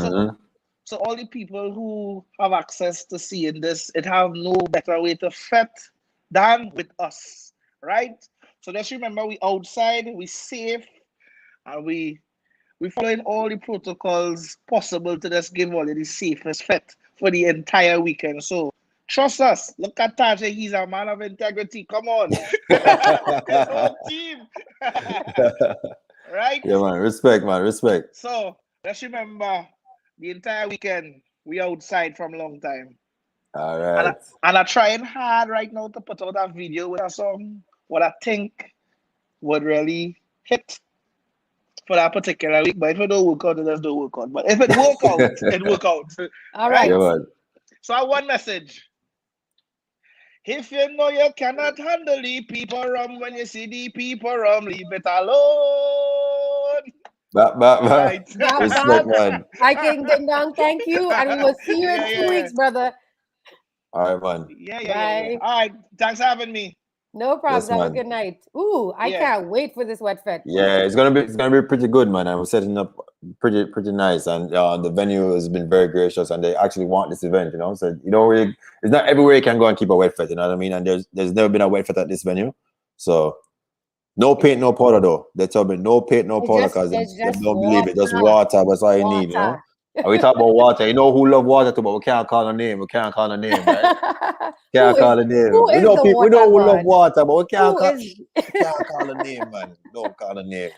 So all the people who have access to seeing this, it have no better way to fete than with us. Right? So just remember we outside, we safe, and we following all the protocols possible to just give all the safest fete for the entire weekend. So trust us. Look at Tajay. He's a man of integrity. Come on. His whole team. Right? Yeah, man. Respect, man. Respect. So just remember the entire weekend we outside from a long time. All right. And I'm trying hard right now to put out a video with a song what I think would really hit for that particular week. But if it don't work out, it just don't work out. But if it work out, it work out. All right. Yeah, so I one message. If you know you cannot handle the people rum, when you see the people rum, leave it alone. Right. Respect, man. I can ding dong. Thank you. And we will see you in 2 weeks, brother. All right, man. Yeah. All right. Thanks for having me. No problem. Have a good night. Ooh, I can't wait for this wet fete. Yeah, it's gonna be pretty good, man. And we're setting up pretty nice, and the venue has been very gracious, and they actually want this event, you know. So you know, it's not everywhere you can go and keep a wet fete, you know what I mean? And there's never been a wet fete at this venue, so no paint, no powder though. They tell me no paint, no powder because they don't believe it. Just water, that's all you need, you know. And we talk about water. You know who love water too, but we can't call a name. We can't call a name, right? Can't call a name. We know people. We know who love water, but we can't call a name, man. Don't call a name.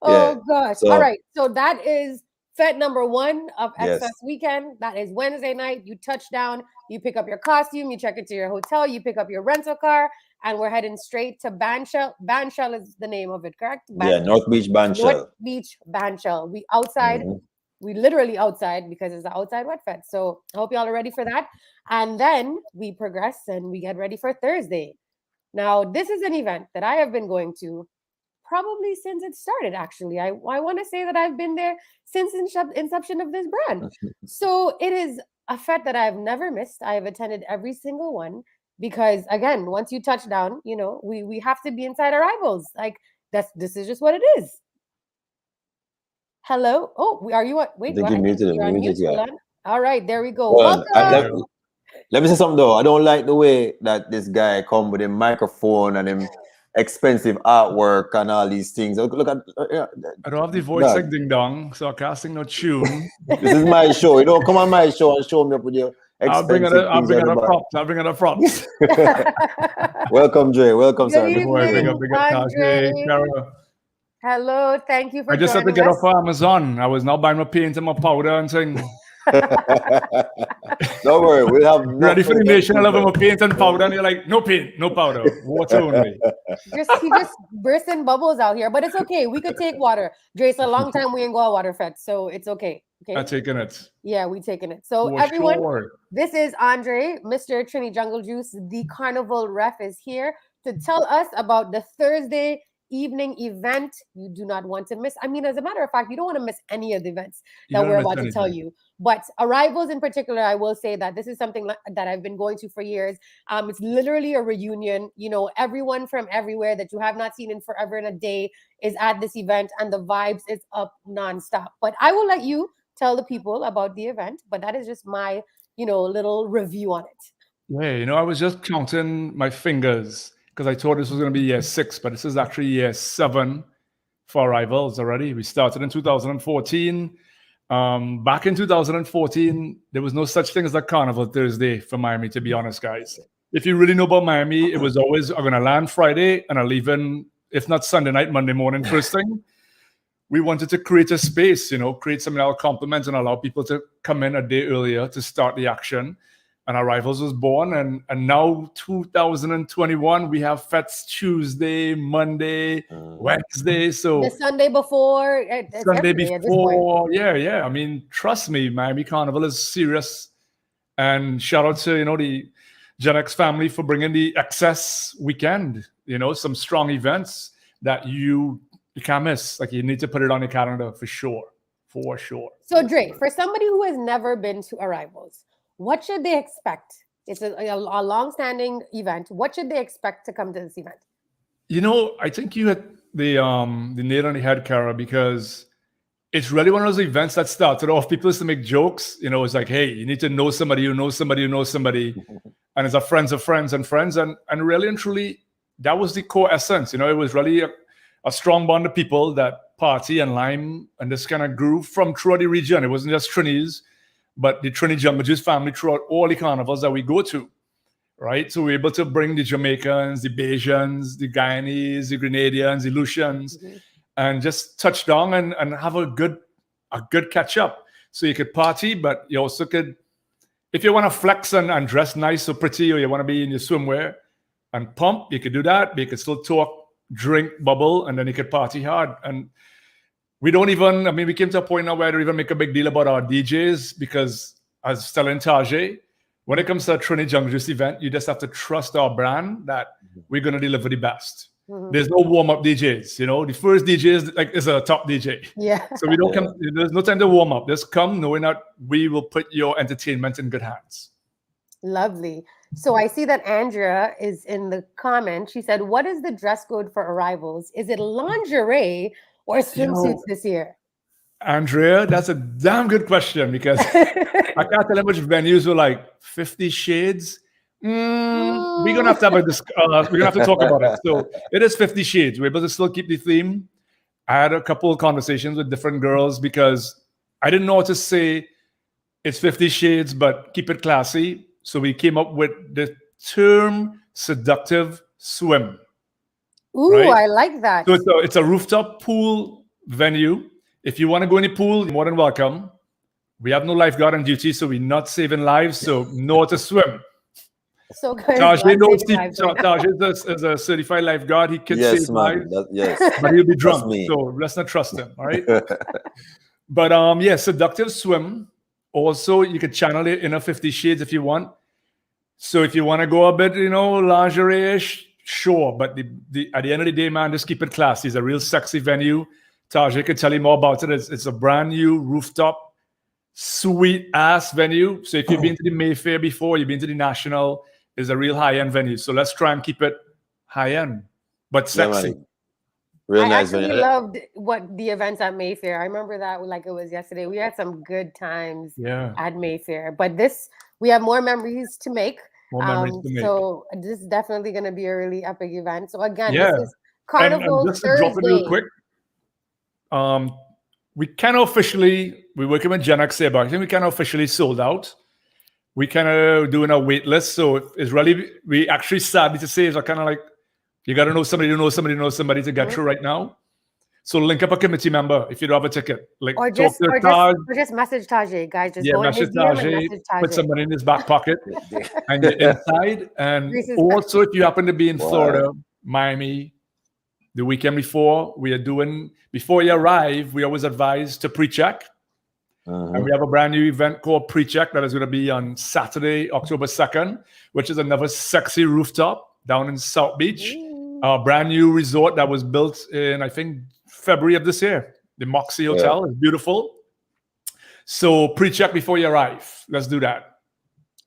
Oh gosh! So, all right. So that is fete number 1 of X-Fest weekend. That is Wednesday night. You touch down. You pick up your costume. You check into your hotel. You pick up your rental car, and we're heading straight to Bandshell. Bandshell is the name of it, correct? North Beach Bandshell. North Beach Bandshell. We outside. We literally outside because it's the outside wet fete. So I hope y'all are ready for that. And then we progress and we get ready for Thursday. Now, this is an event that I have been going to probably since it started, actually. I want to say that I've been there since inception of this brand. So it is a fete that I've never missed. I have attended every single one because, again, once you touch down, you know, we have to be inside our eyeballs. Like, this is just what it is. Hello. Oh, are you what? Wait, you're on mute. All right, there we go. Welcome. Let me say something though. I don't like the way that this guy come with a microphone and him expensive artwork and all these things. Look at. I don't have the voice like Ding Dong, so I can't sing no tune. This is my show. You know, come on my show and show me up with your expensive I'll bring it up props. Welcome, Dre. Welcome, sir. Big up, Tajay. Hello, thank you for joining us. I just had to get off Amazon. I was now buying my paint and my powder and saying, don't worry, we'll have ready for the nation. I love my paint and powder, and you're like, no paint, no powder, water only. He just bursting bubbles out here, but it's okay. We could take water. Dre, it's a long time we ain't go a water fete, so it's okay. I'm taking it. Yeah, we taking it. So everyone, this is Andre, Mr. Trini Jungle Juice. The Carnival ref is here to tell us about the Thursday evening event you do not want to miss. I mean, as a matter of fact, you don't want to miss any of the events You that don't we're miss about to tell anything. you. But arrivals in particular, I will say that this is something that I've been going to for years. It's literally a reunion. You know, everyone from everywhere that you have not seen in forever and a day is at this event, and the vibes is up nonstop. But I will let you tell the people about the event. But that is just my, little review on it. Yeah, I was just counting my fingers because I thought this was going to be year 6, but this is actually year 7 for arrivals already. We started in 2014. Back in 2014, there was no such thing as a Carnival Thursday for Miami, to be honest, guys. If you really know about Miami, it was always, I'm going to land Friday and I'm leaving, if not Sunday night, Monday morning, first thing. We wanted to create a space, create something that'll complement and allow people to come in a day earlier to start the action. And Arrivals was born, and now 2021, we have fêtes Tuesday, Monday, Wednesday. So the Sunday before, Sunday before, yeah. I mean, trust me, Miami Carnival is serious. And shout out to the GenX family for bringing the excess weekend. Some strong events that you can't miss. Like, you need to put it on your calendar for sure. So Dre, for somebody who has never been to Arrivals, what should they expect? It's a long-standing event. What should they expect to come to this event? I think you hit the nail on the head, Kara, because it's really one of those events that started off, people used to make jokes. It's like, hey, you need to know somebody who knows somebody who knows somebody. And it's a friends of friends and friends. And really and truly, that was the core essence. It was really a strong bond of people that party and lime, and this kind of grew from throughout the region. It wasn't just Trinis, but the Trinity Jungle Juice family throughout all the carnivals that we go to, right? So we're able to bring the Jamaicans, the Bajans, the Guyanese, the Grenadians, the Lucians, and just touch down and have a good catch up. So you could party, but you also could, if you want to flex and dress nice or pretty, or you want to be in your swimwear and pump, you could do that. But you could still talk, drink, bubble, and then you could party hard. And we don't even, we came to a point now where I don't even make a big deal about our DJs, because as telling Tajay, when it comes to a Trinity Jungle Juice event, you just have to trust our brand that we're going to deliver the best. There's no warm-up DJs, the first DJ is a top DJ. Yeah. So we don't come, there's no time to warm up. Just come knowing that we will put your entertainment in good hands. Lovely. So I see that Andrea is in the comment. She said, what is the dress code for Arrivals? Is it lingerie or swimsuits this year? Andrea, that's a damn good question, because I can't tell how much venues were like 50 Shades. We're gonna have to talk about it. So it is 50 Shades. We're able to still keep the theme. I had a couple of conversations with different girls because I didn't know what to say. It's 50 Shades, but keep it classy. So we came up with the term seductive swim. Ooh, right? I like that. So it's a rooftop pool venue. If you want to go in the pool, you're more than welcome. We have no lifeguard on duty, so we're not saving lives, so know how to swim. So guys, Tajay is a certified lifeguard. He can save lives. But he'll be drunk, so let's not trust him, all right? But seductive swim. Also, you could channel it in a 50 Shades if you want. So if you want to go a bit, lingerie-ish, sure. But at the end of the day, man, just keep it classy. It's a real sexy venue. Tajay can tell you more about it. It's a brand new rooftop, sweet-ass venue. So if you've been to the Mayfair before, you've been to the National, it's a real high-end venue. So let's try and keep it high-end, but sexy. Yeah, real nice. I actually loved what the events at Mayfair. I remember that like it was yesterday. We had some good times at Mayfair. But we have more memories to make. So this is definitely going to be a really epic event. So again, this is Carnival just to drop it real quick. We kind of officially, we're working with GenX here, but I think we kind of officially sold out. We kind of doing a wait list. So it's really, we actually sadly to say, it's kind of like, you got to know somebody who knows somebody who knows somebody to get through right now. So link up a committee member if you don't have a ticket. Or just message Tajay, guys. Just go message Tajay, put somebody in his back pocket and get inside. And also, if you happen to be in Florida, Miami, the weekend before, before you arrive, we always advise to pre-check. And we have a brand new event called Pre-Check that is going to be on Saturday, October 2nd, which is another sexy rooftop down in South Beach. A brand new resort that was built in, I think, February of this year. The Moxie Hotel is beautiful. So pre-check before you arrive. Let's do that.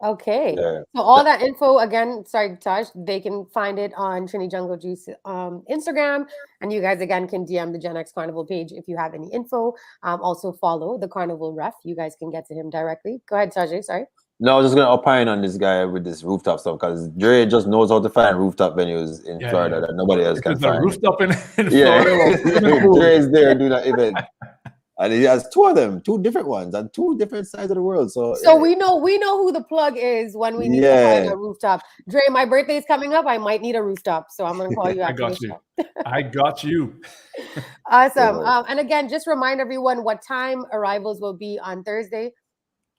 Okay. So all that info, again, sorry, Taj, they can find it on Trini Jungle Juice Instagram. And you guys, again, can DM the GenX Carnival page if you have any info. Also follow the Carnival Ref. You guys can get to him directly. Go ahead, Tajay, sorry. No, I was just going to opine on this guy with this rooftop stuff because Dre just knows how to find rooftop venues in Florida that nobody else can find. Rooftop in Florida. Dre is there doing that event. And he has two of them, two different ones on two different sides of the world. So we know who the plug is when we need to find a rooftop. Dre, my birthday is coming up. I might need a rooftop, so I'm gonna call you after the show. I got you. Awesome. And again, just remind everyone what time arrivals will be on Thursday.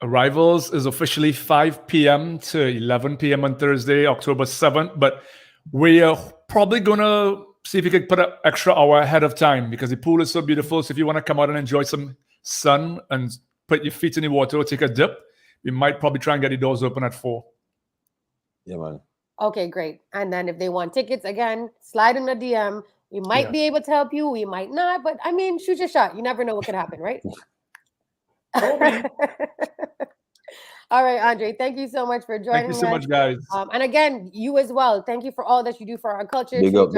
Arrivals is officially 5 p.m. to 11 p.m. on Thursday, October 7th. But we are probably gonna see if you could put an extra hour ahead of time because the pool is so beautiful. So if you want to come out and enjoy some sun and put your feet in the water or take a dip, we might probably try and get the doors open at 4. Yeah, man. Okay, great. And then if they want tickets, again, slide in the DM. We might be able to help you. We might not. But, I mean, shoot your shot. You never know what could happen, right? All right, Andre, thank you so much for joining us. Thank you so much, guys. And again, you as well. Thank you for all that you do for our culture. Big up.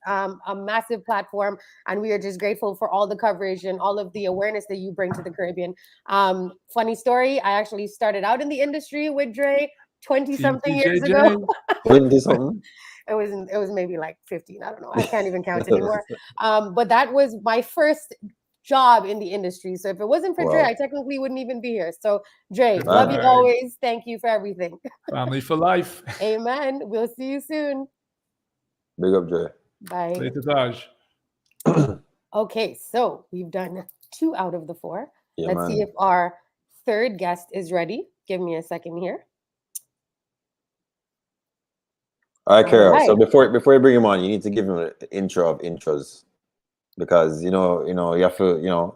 A massive platform. And we are just grateful for all the coverage and all of the awareness that you bring to the Caribbean. Funny story, I actually started out in the industry with Dre 20-something years ago. 20-something? It was maybe like 15. I don't know. I can't even count anymore. But that was my first job in the industry. So if it wasn't for Dre, I technically wouldn't even be here. So Dre, love you always. Thank you for everything. Family for life. Amen. We'll see you soon. Big up, Dre. Bye. Later, Taj. Okay, so we've done 2 out of the 4. Yeah, Let's see if our third guest is ready. Give me a second here. All right, Carol. So before you bring him on, you need to give him an intro of intros. Because you have to,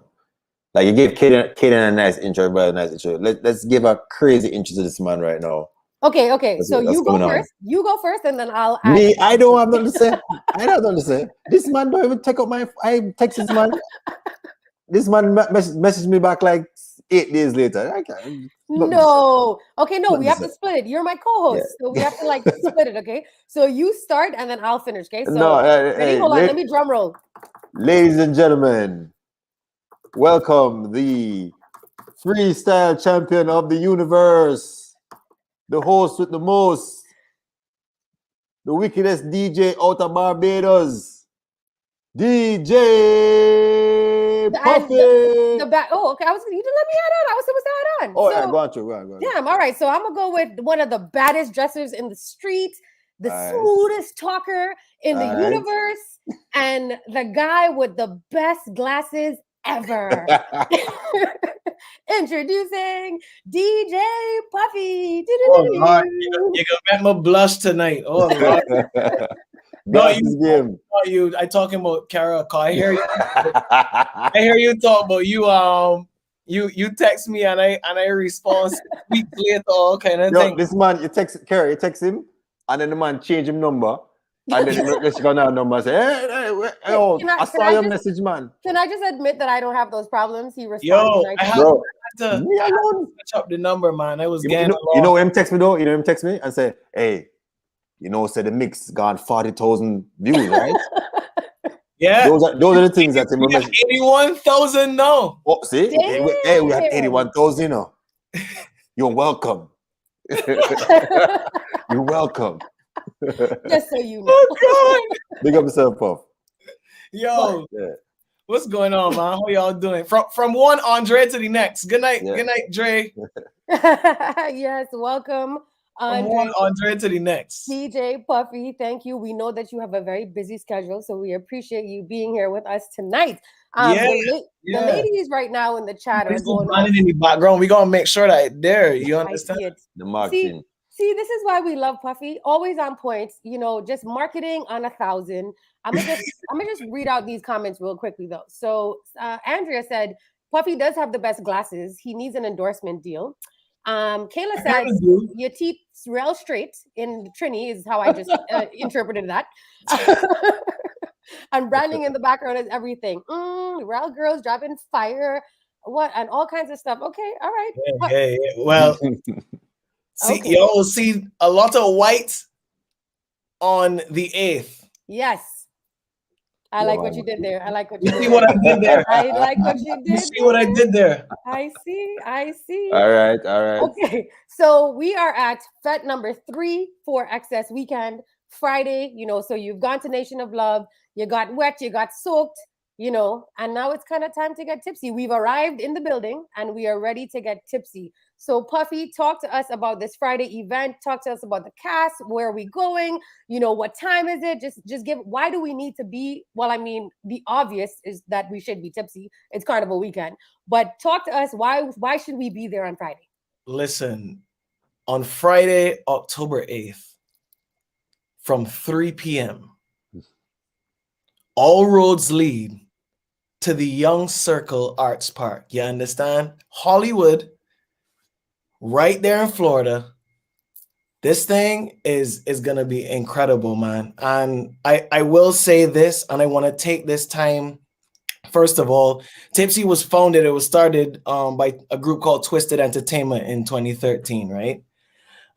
like you gave Kaden a nice intro, but a nice intro. Let's give a crazy intro to this man right now. Okay. So you go first. You go first, and then I'll add. Me, I don't have nothing to say. I don't understand. This man don't even take up my. I text this man. This man messaged me back like 8 days later. I can't. No. Okay, no, we have to split it. You're my co-host, so we have to like split it. Okay, so you start, and then I'll finish. Okay. So hold on. Let me drum roll. Ladies and gentlemen, welcome the freestyle champion of the universe, the host with the most, the wickedest DJ out of Barbados, DJ Puffy. Okay. You didn't let me add on. I was supposed to add on. Oh, yeah, go on, Go on. Damn, all right. So I'm gonna go with one of the baddest dressers in the street, the smoothest talker in the universe, and the guy with the best glasses ever. Introducing DJ Puffy. Oh, Lord, you're gonna make me blush tonight. Oh, Lord. I talking about Carol. I hear you. I hear you talk about you. You text me and I respond weeks later. All kind of thing. This man, you text him. And then the man change his number. And then let's go now number and say, hey, I saw your message, man. Can I just admit that I don't have those problems? He responds. I had to switch up the number, man. I was getting you know him text me though? You know him text me and say, hey, say the mix gone 40,000 views, right? Yeah. Those are the things that 81,000 now. Oh, see? Hey, we have 81,000, You're welcome. You're welcome. Just so you know. Oh, God. Big up yourself, Puff. Yo, what's going on, man? How y'all doing? From one Andre to the next. Good night. Good night, Dre. Yes, welcome. From one Andre to the next. DJ Puffy, thank you. We know that you have a very busy schedule, so we appreciate you being here with us tonight. The ladies right now in the chat are going on in the background. We're gonna make sure that there. You understand? The marketing. See, this is why we love Puffy. Always on point. Just marketing on 1,000. I'm gonna just read out these comments real quickly though. So Andrea said Puffy does have the best glasses. He needs an endorsement deal. Kayla says your teeth real straight in Trini is how I just interpreted that. And branding in the background is everything. Real girls dropping fire, what, and all kinds of stuff. Okay, all right. Yeah. Well, see, Okay. y'all will see a lot of white on the 8th. Yes. I like what you did there. I like what You you did. see what I did there? I like what you did. You see what I did there? I see. All right. Okay, so we are at fete number 3 for XS Weekend Friday. You know, so you've gone to Nation of Love, you got wet, you got soaked, you know, and now it's kind of time to get tipsy. We've arrived in the building and we are ready to get tipsy. So Puffy, talk to us about this Friday event. Talk to us about the cast. Where are we going? You know, what time is it? Just give, why do we need to be, well, I mean, the obvious is that we should be tipsy. It's Carnival Weekend. But talk to us, why should we be there on Friday? Listen, on Friday, October 8th, from 3 p.m., all roads lead to the Young Circle Arts Park. You understand? Hollywood, right there in Florida. This thing is going to be incredible, man. And I will say this, and I want to take this time. First of all, Tipsy was founded, it was started by a group called Twisted Entertainment in 2013, right?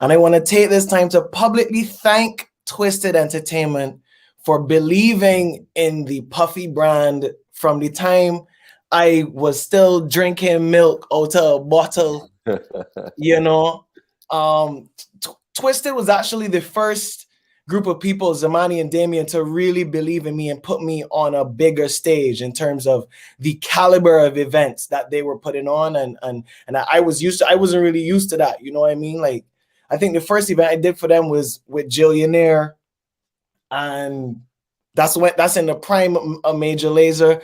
And I want to take this time to publicly thank Twisted Entertainment for believing in the Puffy brand from the time I was still drinking milk out of a bottle, you know. Twisted was actually the first group of people, Zamani and Damien, to really believe in me and put me on a bigger stage in terms of the caliber of events that they were putting on. And I wasn't really used to that. You know what I mean? Like, I think the first event I did for them was with Jillionaire, and that's in the prime of Major Lazer.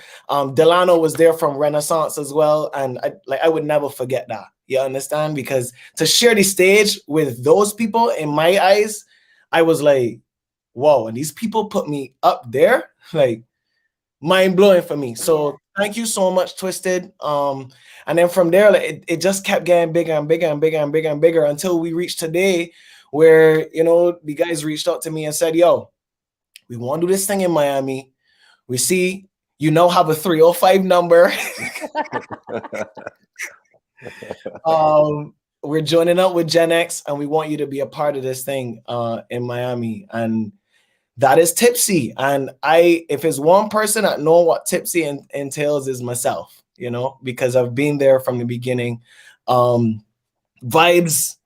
Delano was there from Renaissance as well, and I would never forget that. You understand? Because to share the stage with those people, in my eyes, I was like, whoa, and these people put me up there, like, mind-blowing for me. So thank you so much, Twisted. And then from there, like, it just kept getting bigger and bigger and bigger and bigger and bigger until we reached today, where, you know, the guys reached out to me and said, yo, we want to do this thing in Miami. We see you now have a 305 number. We're joining up with GenX, and we want you to be a part of this thing in Miami. And that is Tipsy. And if it's one person that know what Tipsy entails, is myself, you know, because I've been there from the beginning. Vibes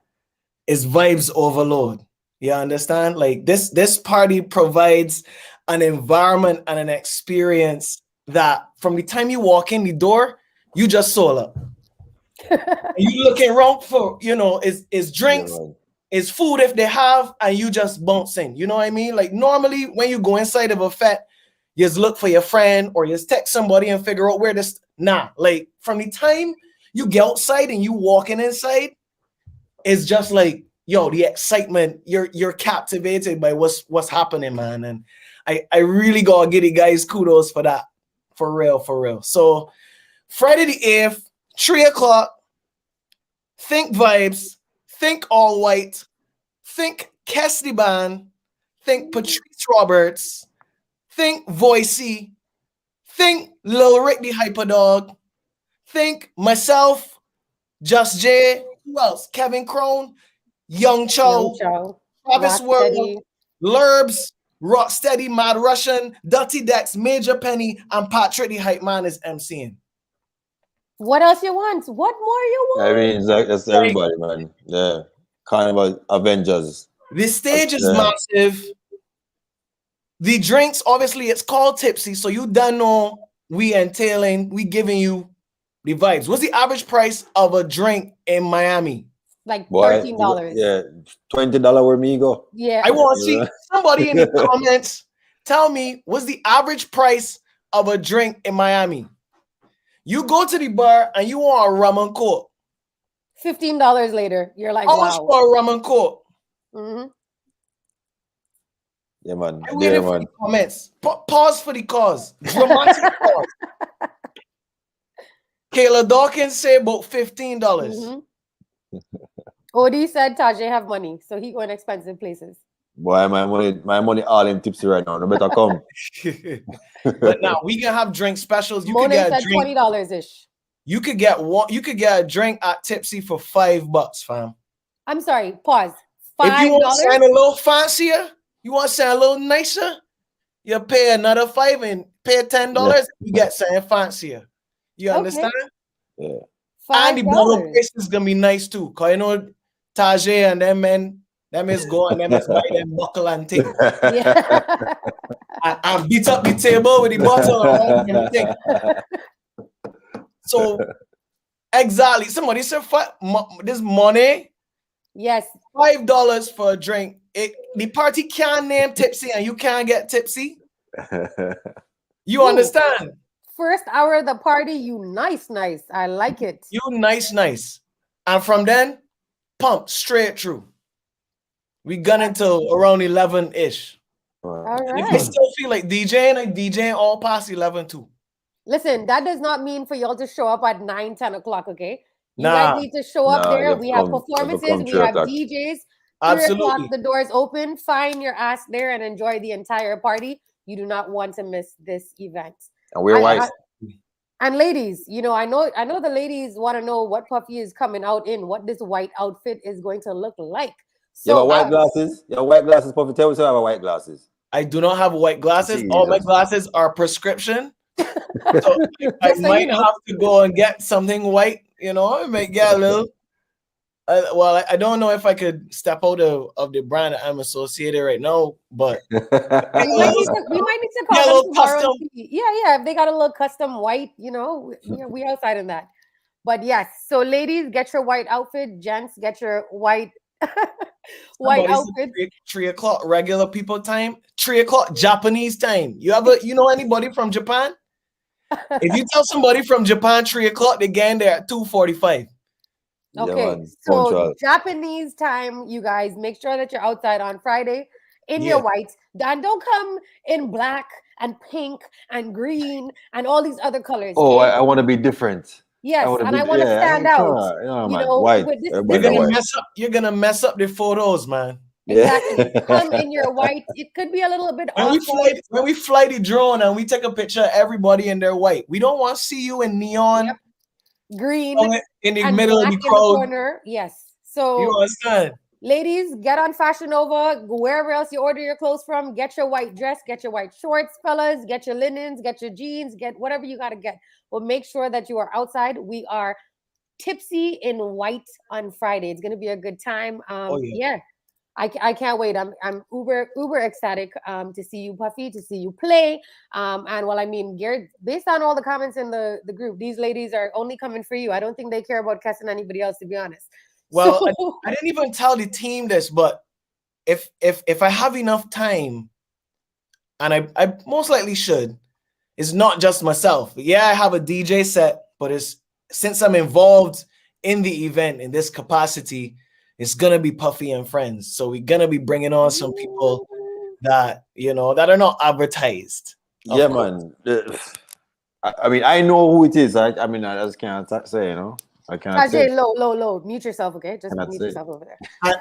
is vibes overload. You understand? Like, this party provides an environment and an experience that from the time you walk in the door, you just soul up. You looking around for, you know, is drinks, is food if they have, and you just bouncing. You know what I mean? Like, normally when you go inside of a fete, you just look for your friend or you just text somebody and figure out where this. Nah, like, from the time you get outside and you walking inside, it's just like, yo, the excitement, you're captivated by what's happening, man. And I really gotta give the guys kudos for that. For real. So Friday the 8th, 3 o'clock, think vibes, think all white, think Kesty Band, think Patrice Roberts, think Voicey, think Lil Rick the Hyperdog, think myself, Just J, who else? Kevin Crone, Young Cho, Travis World, Lurbs, Rocksteady, Mad Russian, Dirty Dex, Major Penny, and Patrick the Hype Man is MCing. What else you want? What more you want? I mean, that's everybody, man. Yeah. Carnival Avengers. The stage is massive. The drinks, obviously, it's called Tipsy, so you don't know we giving you the vibes. What's the average price of a drink in Miami? Like $13. Yeah, $20 where me go. Yeah. I want to see somebody in the comments tell me what's the average price of a drink in Miami. You go to the bar and you want a rum and coke. $15 later, you're like, how wow. much for a rum and coke? Yeah, man. I'm waiting for the comments. Pause for the cause. Dramatic pause. Kayla Dawkins say about $15. Odie said Tajay have money, so he going expensive places. Boy, my money all in tipsy right now. No better come. But now we can have drink specials. You could Monet get a said drink. $20 ish. You could get one. You could get a drink at Tipsy for $5, fam. I'm sorry. Pause. If you want $5. something a little fancier, you want something a little nicer, you pay another $5 and pay $10. You get something fancier. You understand? Yeah. And the bottle $5. price is gonna be nice too, cause you know Tajay and them men, them is going, them is buy them buckle and thing. Yeah. I beat up the table with the bottle and thing. So exactly, somebody said this money. Yes. $5 for a drink. The party can't name tipsy and you can't get tipsy. You understand? First hour of the party, you nice. I like it. You nice. And from then, pump straight through. We gun until around 11-ish. All And if you right. still feel like DJing all past 11 too. Listen, that does not mean for y'all to show up at 9, 10 o'clock, okay? You Nah. guys need to show up Nah, there. you We have come performances, we 3 have o'clock. DJs. 3 Absolutely. o'clock, the doors open. Find your ass there and enjoy the entire party. You do not want to miss this event. And we're white. And ladies, you know, I know the ladies want to know what Puffy is coming out in, what this white outfit is going to look like. You So have white glasses? You have white glasses, Puffy? Tell us you have white glasses. I do not have white glasses. Jesus. All my glasses are prescription. So I Just so might you know. have to go and get something white, you know, I might get a little. Well, I don't know if I could step out of the brand that I'm associated right now, but we might need to call Yeah, a them little tomorrow and custom. see. Yeah. If they got a little custom white, you know, we outside in that. But yes, so ladies, get your white outfit. Gents, get your white white somebody said outfit. 3 o'clock regular people time, 3 o'clock Japanese time. You know anybody from Japan? If you tell somebody from Japan 3 o'clock, they get in there at 2:45. Okay, man, so punctual. Japanese time, you guys, make sure that you're outside on Friday in Yeah. your whites. And don't come in black and pink and green and all these other colors. Oh, okay? I want to be different. Yes, wanna and be- I want to yeah, stand come out. on, You man. know, White. with this, Everybody You're got gonna white. mess up the photos, man. exactly. Come in your white. It could be a little bit When awkward. we fly the drone and we take a picture of everybody in their white, we don't want to see you in neon. Yep. Green In the and middle of black the in the crowd. corner. Yes. So You understand? ladies, get on Fashion Nova, wherever else you order your clothes from. Get your white dress, get your white shorts, fellas, get your linens, get your jeans, get whatever you got to get. But make sure that you are outside. We are tipsy in white on Friday. It's going to be a good time. Yeah. I can't wait. I'm uber ecstatic to see you, Puffy, to see you play. And well, I mean, Garrett, based on all the comments in the group, these ladies are only coming for you. I don't think they care about cussing anybody else, to be honest. Well, So, I didn't even tell the team this, but if I have enough time, and I most likely should, it's not just myself. Yeah, I have a DJ set, but it's since I'm involved in the event in this capacity, it's gonna be Puffy and friends. So we're gonna be bringing on some people that that are not advertised. Yeah, man. I mean, I know who it is. I just can't say, I can't say. Tajay, low. Mute yourself, okay? Just Cannot mute say. yourself over there.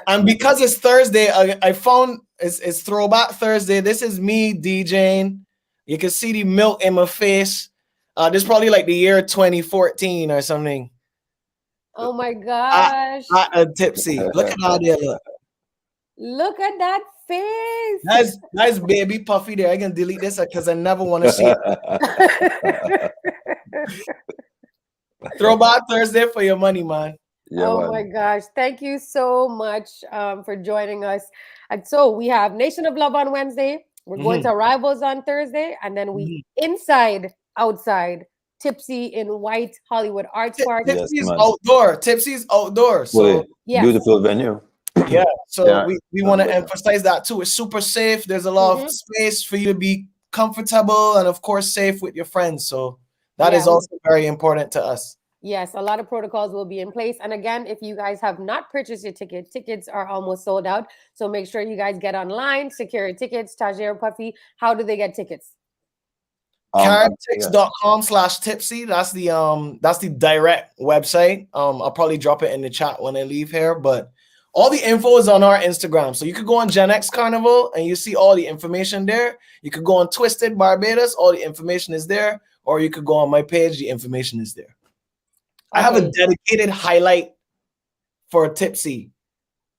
And because it's Thursday, I found it's Throwback Thursday. This is me DJing. You can see the milk in my face. This is probably like the year 2014 or something. Oh my gosh. Tipsy. Look at how they look. Look at that face. Nice baby Puffy there. I can delete this because I never want to see it. Throwback Thursday for your money, man. Yeah, oh man. my gosh. Thank you so much for joining us. And so we have Nation of Love on Wednesday. We're going to Rivals on Thursday. And then we inside, outside, Tipsy in White Hollywood Arts Park. Tipsy's outdoor. Tipsy's outdoor. So yes. Beautiful venue. Yeah. So Yeah. we want to emphasize that too. It's super safe. There's a lot of space for you to be comfortable and of course safe with your friends. So that is also very important to us. Yes, a lot of protocols will be in place. And again, if you guys have not purchased your ticket, tickets are almost sold out. So make sure you guys get online, secure your tickets. Tajay or Puffy, how do they get tickets? Caribtix.com/tipsy. That's the direct website. I'll probably drop it in the chat when I leave here, but All the info is on our Instagram. So you could go on GenX Carnival and you see all the information there. You could go on Twisted Barbados, all the information is there. Or you could go on my page, the information is there. I have a dedicated highlight for Tipsy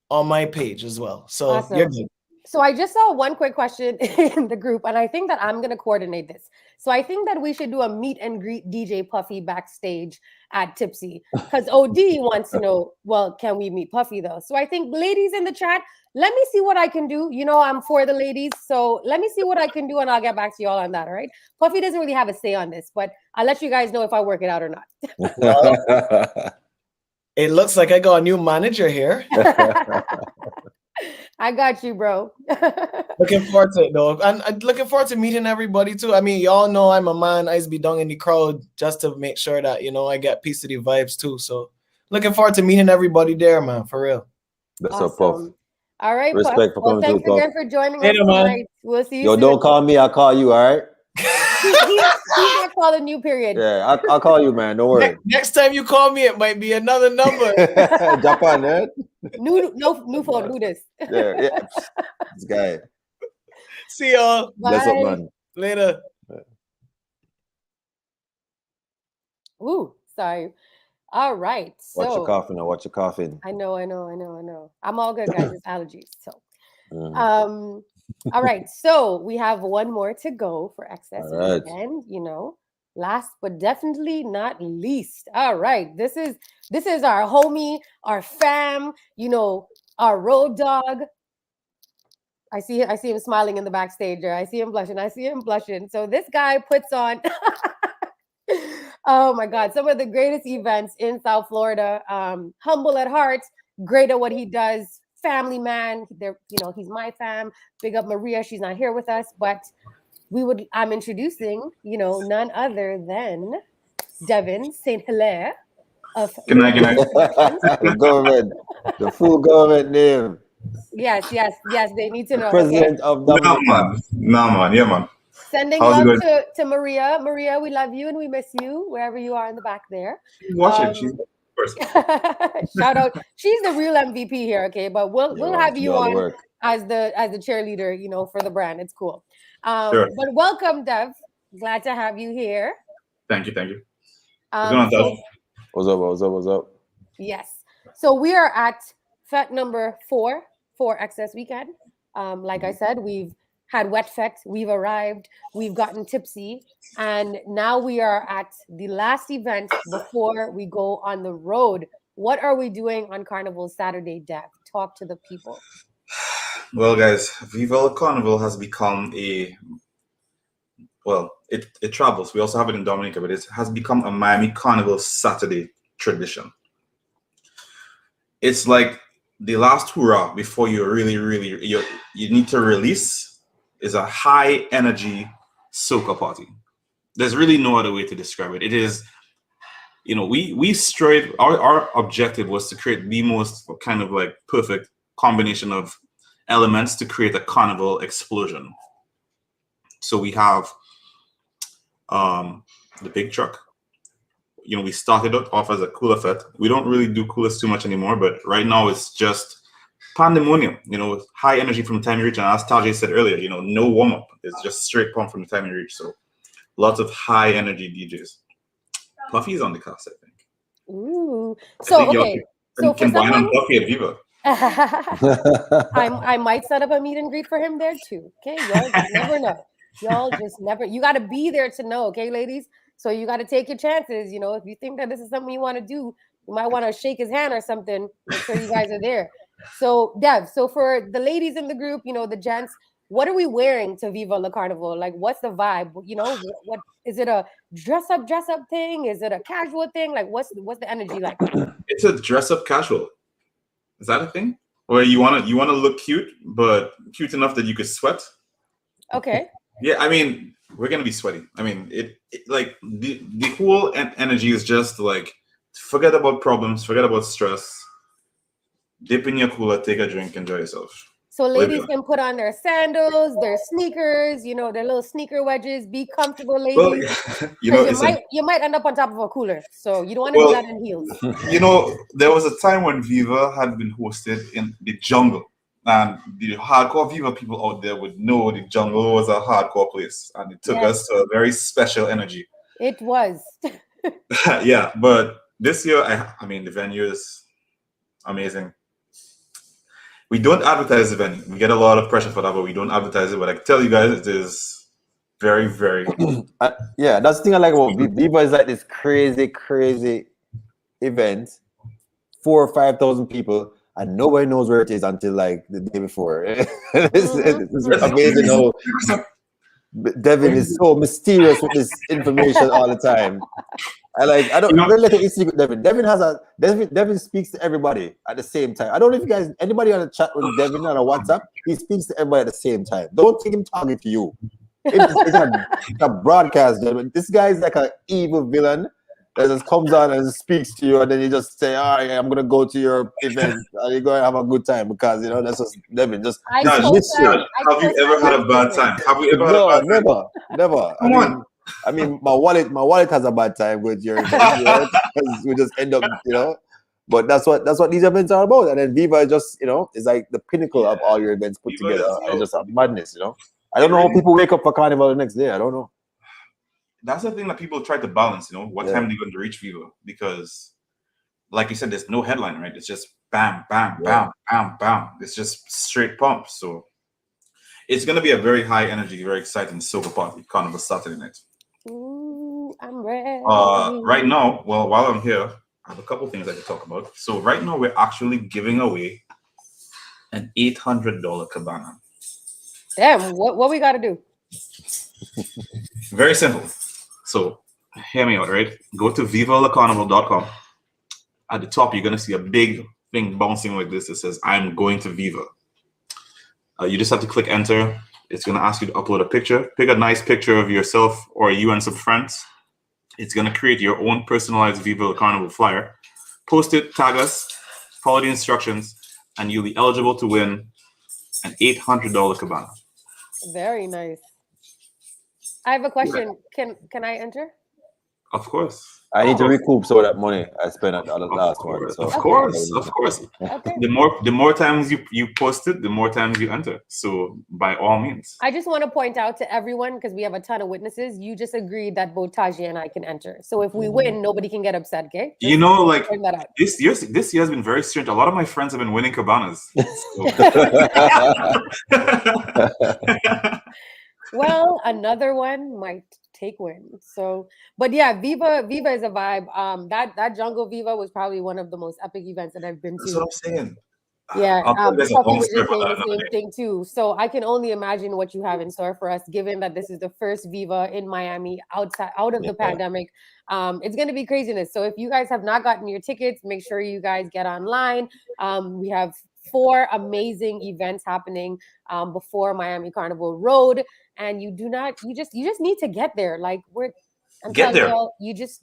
on my page as well. So Awesome. you're good. So I just saw one quick question in the group, and I think that I'm going to coordinate this. So I think that we should do a meet and greet DJ Puffy backstage at Tipsy, because OD wants to know, well, can we meet Puffy though? So I think ladies in the chat, let me see what I can do. You know, I'm for the ladies. So let me see what I can do, and I'll get back to y'all on that. All right. Puffy doesn't really have a say on this, but I'll let you guys know if I work it out or not. Well, it looks like I got a new manager here. I got you, bro. Looking forward to it, though. And I'm looking forward to meeting everybody, too. I mean, y'all know I'm a man. I used to be down in the crowd just to make sure that, you know, I get piece of the vibes, too. So looking forward to meeting everybody there, man, for real. That's Awesome. a puff. All right, Respect for coming thanks through, again for joining us Later, man. tonight. We'll see you Yo, soon. don't call me. I'll call you, all right? He's not calling you, period. Yeah, I'll call you, man. Don't worry. Next time you call me, it might be another number. Japan, eh? New phone, do this. Yeah. This guy. See y'all. Bless up, man. Later. Ooh, sorry. All right. So Watch your coughing now. Watch your coughing. I know. I'm all good, guys. It's allergies. So all right. So we have one more to go for Excess Weekend, you know. Last but definitely not least. All right. This is our homie, our fam, you know, our road dog. I see him smiling in the backstage there. I see him blushing. So this guy puts on oh my God, some of the greatest events in South Florida. Humble at heart, great at what he does. Family man, he's my fam. Big up Maria, she's not here with us, but I'm introducing, none other than Devin St. Hilaire of Good night. The government, the full government name. Yes, they need to know. President of Dominica. No, man. Yeah, man. Sending love to Maria. Maria, we love you and we miss you wherever you are in the back there. Watch it. Shout out. She's the real MVP here, okay? But we'll have you on as the cheerleader, for the brand. It's cool. Sure. But welcome, Dev. Glad to have you here. Thank you. What's up? Yes. So we are at fete number 4 for Excess Weekend. Like I said, we've had wet fete, we've arrived, we've gotten tipsy, and now we are at the last event before we go on the road. What are we doing on Carnival Saturday, Dev? Talk to the people. Well, guys, Viva la Carnival has become it travels. We also have it in Dominica, but it has become a Miami Carnival Saturday tradition. It's like the last hurrah before you you need to release. Is a high energy soca party. There's really no other way to describe it. It is, we strive, our objective was to create the most kind of like perfect combination of elements to create a carnival explosion. So we have the big truck. We started it off as a cooler fete. We don't really do coolers too much anymore, but right now it's just pandemonium, high energy from the time you reach. And as Tajay said earlier, no warm up. It's just straight pump from the time you reach. So lots of high energy DJs. Puffy's on the cast, I think. Ooh. So okay. So for combine someone, on Puffy at Viva. I might set up a meet and greet for him there too. Okay, y'all just never know. Y'all just never. You got to be there to know. Okay, ladies. So you got to take your chances. If you think that this is something you want to do, you might want to shake his hand or something. Make sure you guys are there. So Dev, so for the ladies in the group, the gents, what are we wearing to Viva la Carnival? Like, what's the vibe? What is it? A dress up thing? Is it a casual thing? Like, what's the energy like? It's a dress up casual. Is that a thing? Or you wanna look cute, but cute enough that you could sweat? Okay. Yeah, I mean, we're gonna be sweaty. I mean, it like the whole energy is just like, forget about problems, forget about stress. Dip in your cooler, take a drink, enjoy yourself. So ladies can put on their sandals, their sneakers, you know, their little sneaker wedges. Be comfortable, ladies. Well, you know, you might end up on top of a cooler, so you don't want to do that in heels. You know, there was a time when Viva had been hosted in the jungle, and the hardcore Viva people out there would know the jungle was a hardcore place, and it took us to a very special energy. It was. Yeah, but this year, I mean, the venue is amazing. We don't advertise the venue. We get a lot of pressure for that, but we don't advertise it. But I can tell you guys, it is very, very. Yeah, that's the thing I like about Viva is like this crazy event, 4,000 or 5,000 people, and nobody knows where it is until like the day before. It's amazing how Devin is so mysterious with this information all the time. I don't let it secret Devin. Devin speaks to everybody at the same time. I don't know if you guys, anybody on the chat with Devin on a WhatsApp, he speaks to everybody at the same time. Don't take him talking to you. It's a broadcast, Devin. This guy is like an evil villain that just comes on and speaks to you, and then you just say, "All right, I'm gonna go to your event, and you're gonna have a good time," because you know that's just Devin. Just have you ever had a bad time? Have you ever had a bad time? Never. I mean, my wallet has a bad time with your event, because we just end up, you know. But that's what these events are about. And then Viva is just, you know, is like the pinnacle of all your events put together. It's just a madness, you know. I don't know how people wake up for Carnival the next day. I don't know. That's the thing that people try to balance, you know, what time they're going to reach Viva, because, like you said, there's no headline, right? It's just bam, bam, bam, bam, bam. It's just straight pump. So it's going to be a very high energy, very exciting soca party Carnival Saturday night. Ooh, I'm ready. Right now, well, while I'm here, I have a couple things I can talk about. So right now, we're actually giving away an $800 cabana. Damn, what we got to do? Very simple. So hear me out, right? Go to vivalacarnival.com. At the top, you're going to see a big thing bouncing like this. It says, "I'm going to Viva." You just have to click enter. It's going to ask you to upload a picture. Pick a nice picture of yourself or you and some friends. It's going to create your own personalized Viva Carnival flyer. Post it, tag us, follow the instructions, and you'll be eligible to win an $800 cabana. Very nice. I have a question. Can I enter? Of course. I need to recoup some of that money I spent at the last one. So of course. Okay. The more times you post it, the more times you enter. So by all means. I just want to point out to everyone, because we have a ton of witnesses, you just agreed that both Taji and I can enter. So if we win, nobody can get upset, okay? Just, you know, like this year has been very strange. A lot of my friends have been winning cabanas. Well, another one might take win. So, but yeah, Viva is a vibe. That Jungle Viva was probably one of the most epic events that I've been to. That's what I'm saying. Yeah, Puffy was just saying the same thing too. So I can only imagine what you have in store for us, given that this is the first Viva in Miami out of the pandemic. It's going to be craziness. So if you guys have not gotten your tickets, make sure you guys get online. We have 4 amazing events happening before Miami Carnival Road, and you just need to get there. Like you just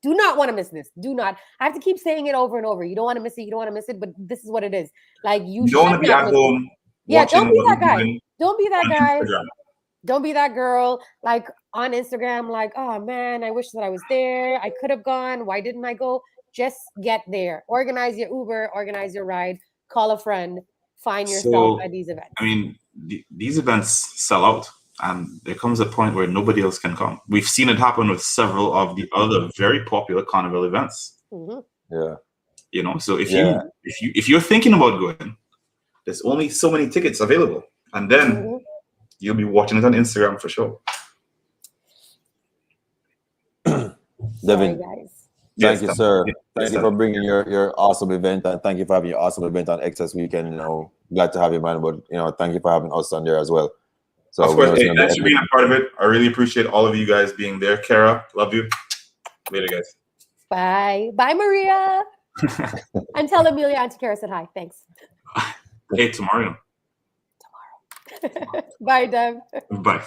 do not want to miss this. Do not. I have to keep saying it over and over. You don't want to miss it. You don't want to miss it. But this is what it is. Like you don't want to be at home. Yeah, don't be that guy. Don't be that guy. Don't be that girl. Like on Instagram, like, oh man, I wish that I was there. I could have gone. Why didn't I go? Just get there. Organize your Uber. Organize your ride. Call a friend. Find yourself at these events. I mean, these events sell out. And there comes a point where nobody else can come. We've seen it happen with several of the other very popular carnival events. Mm-hmm. Yeah, you know. So if you're thinking about going, there's only so many tickets available, and then you'll be watching it on Instagram for sure. Devin, thank you, sir. Yes, thank you for bringing your awesome event, and thank you for having your awesome event on XS Weekend. You know, glad to have you, man. But you know, thank you for having us on there as well. So of course, hey, thanks for being a part of it. I really appreciate all of you guys being there. Kara, love you. Later, guys. Bye. Bye, Maria. And tell Amelia Auntie Kara said hi. Thanks. Hey, tomorrow. Bye, Dev. Bye.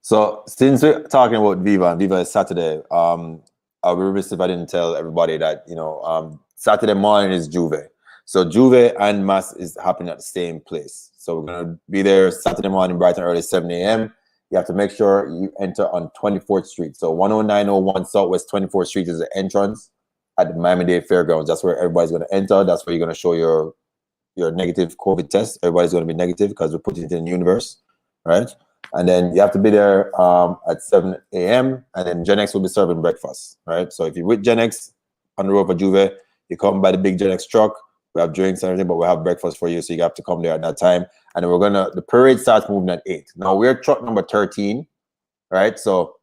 So since we're talking about Viva, and Viva is Saturday, I'll be remiss if I didn't tell everybody that, you know, Saturday morning is Juve. So Juve and Mass is happening at the same place. So we're gonna be there Saturday morning, bright and early, 7 a.m. You have to make sure you enter on 24th Street. So 10901 Southwest 24th Street is the entrance at the Miami-Dade Fairgrounds. That's where everybody's gonna enter. That's where you're gonna show your negative COVID test. Everybody's gonna be negative because we're putting it in the universe, right? And then you have to be there at 7 a.m. and then GenX will be serving breakfast, right? So if you're with GenX on the road for Juve, you come by the big GenX truck. We have drinks and everything, but we have breakfast for you, so you have to come there at that time. And then the parade starts moving at 8. Now we're truck number 13, right? So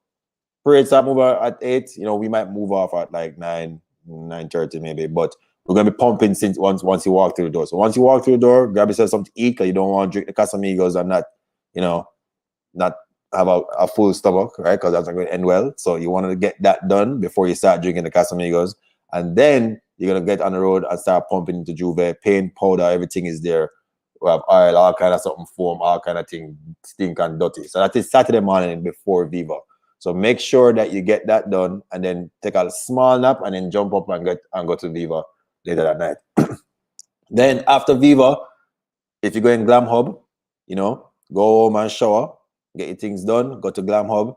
parade start moving at 8. You know, we might move off at like 9:30 maybe, but we're gonna be pumping since once you walk through the door. So once you walk through the door, grab yourself something to eat because you don't want to drink the Casamigos and not have a full stomach, right? Because that's not going to end well. So you want to get that done before you start drinking the Casamigos. And then you're going to get on the road and start pumping into Juve. Paint, powder, everything is there. We have oil, all kind of something, foam, all kind of thing, stink and dirty. So that is Saturday morning before Viva. So make sure that you get that done and then take a small nap and then jump up and go to Viva later that night. Then after Viva, if you go in Glam Hub, go home and shower, get your things done, go to Glam Hub,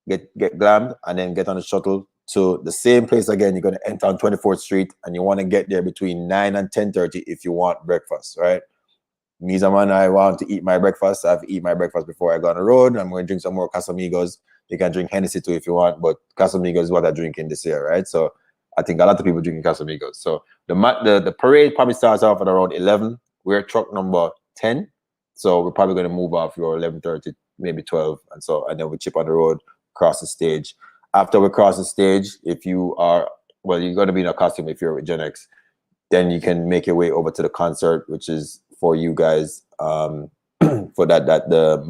get glammed, and then get on the shuttle to the same place again. You're going to enter on 24th Street, and you want to get there between 9 and 10:30 if you want breakfast, right? Me, and I want to eat my breakfast. I have to eat my breakfast before I go on the road. I'm going to drink some more Casamigos. You can drink Hennessy too if you want, but Casamigos is what I'm drinking this year, right? So I think a lot of people drinking Casamigos. So the parade probably starts off at around 11. We're truck number 10. So we're probably going to move off your 11:30, maybe 12. And then we chip on the road, cross the stage. After we cross the stage, if you are, you're going to be in a costume if you're with GenX, then you can make your way over to the concert, which is for you guys, for that the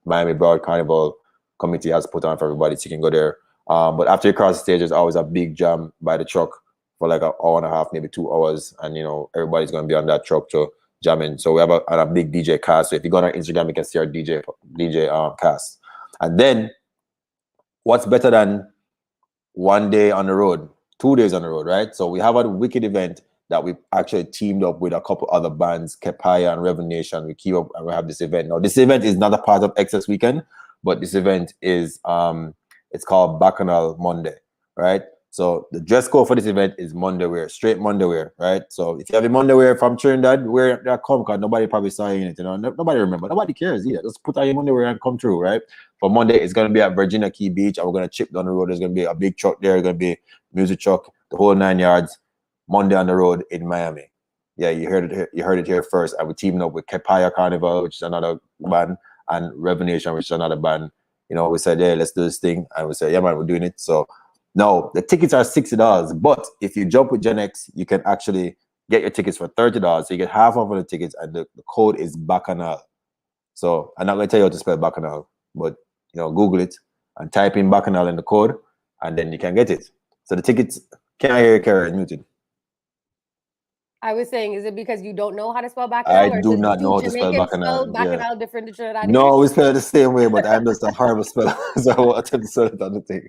Miami Broad Carnival committee has put on for everybody, so you can go there. But after you cross the stage, there's always a big jam by the truck for like an hour and a half, maybe 2 hours. And, everybody's going to be on that truck to jamming. So we have a big DJ cast. So if you go on our Instagram, you can see our DJ cast. And then what's better than 1 day on the road, 2 days on the road, right? So we have a wicked event that we actually teamed up with a couple other bands, 𝐾𝐑𝐿 and Revenation. We keep up and we have this event. Now this event is not a part of Excess Weekend, but this event is it's called Bacchanal Monday, right? So the dress code for this event is Monday wear, straight Monday wear, right? So if you have a Monday wear from Trinidad, wear that come, because nobody probably saw you in it, nobody remember, nobody cares either. Just put on your Monday wear and come through, right? For Monday, it's gonna be at Virginia Key Beach, and we're gonna chip down the road. There's gonna be a big truck there, gonna be music truck, the whole 9 yards. Monday on the road in Miami. Yeah, you heard it here first. And we're teaming up with 𝐾𝐑𝐿 Carnival, which is another band, and Revenation, which is another band. We said, yeah, let's do this thing, and we said, yeah, man, we're doing it. So now the tickets are $60, but if you jump with GenX, you can actually get your tickets for $30. So you get half off of the tickets, and the code is Bacchanal. So I'm not going to tell you how to spell Bacchanal, but Google it and type in Bacchanal in the code, and then you can get it. So the tickets, can I hear you, Kara? Muted. I was saying, is it because you don't know how to spell Bacchanal? I do not know how to spell Bacchanal. Bacchanal different than Trinidadians? No, we spell it the same way, but I'm just a horrible speller, so I want to spell it on the thing.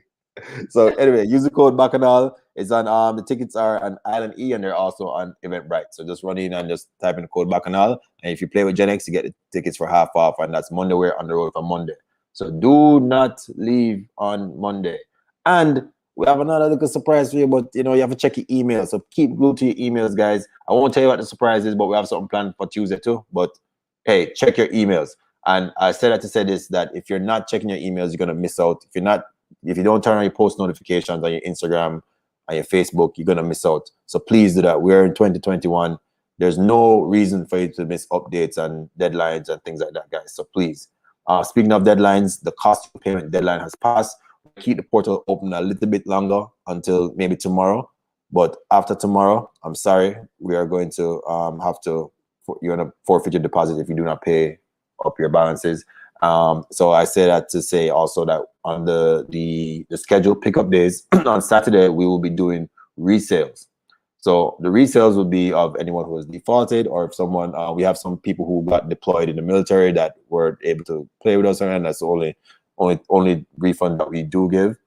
So anyway, use the code Bacchanal. It's on the tickets are on Island E, and they're also on Eventbrite. So just run in and just type in the code Bacchanal, and if you play with GenX, you get the tickets for half off, and that's Monday we're on the road for Monday. So do not leave on Monday. And we have another little surprise for you, but you have to check your emails. So keep glued to your emails, guys. I won't tell you what the surprise is, but we have something planned for Tuesday too. But hey, check your emails. And I said that to say this, that if you're not checking your emails, you're gonna miss out. If you don't turn on your post notifications on your Instagram and your Facebook, you're gonna miss out. So please do that. We're in 2021. There's no reason for you to miss updates and deadlines and things like that, guys. So please. Speaking of deadlines, the costume payment deadline has passed. Keep the portal open a little bit longer until maybe tomorrow, but after tomorrow, I'm sorry, we are going to you're gonna forfeit your deposit if you do not pay up your balances. So I say that to say also that on the scheduled pickup days on Saturday, we will be doing resales. So the resales will be of anyone who has defaulted, or if someone we have some people who got deployed in the military that were able to play with us, and that's the only refund that we do give.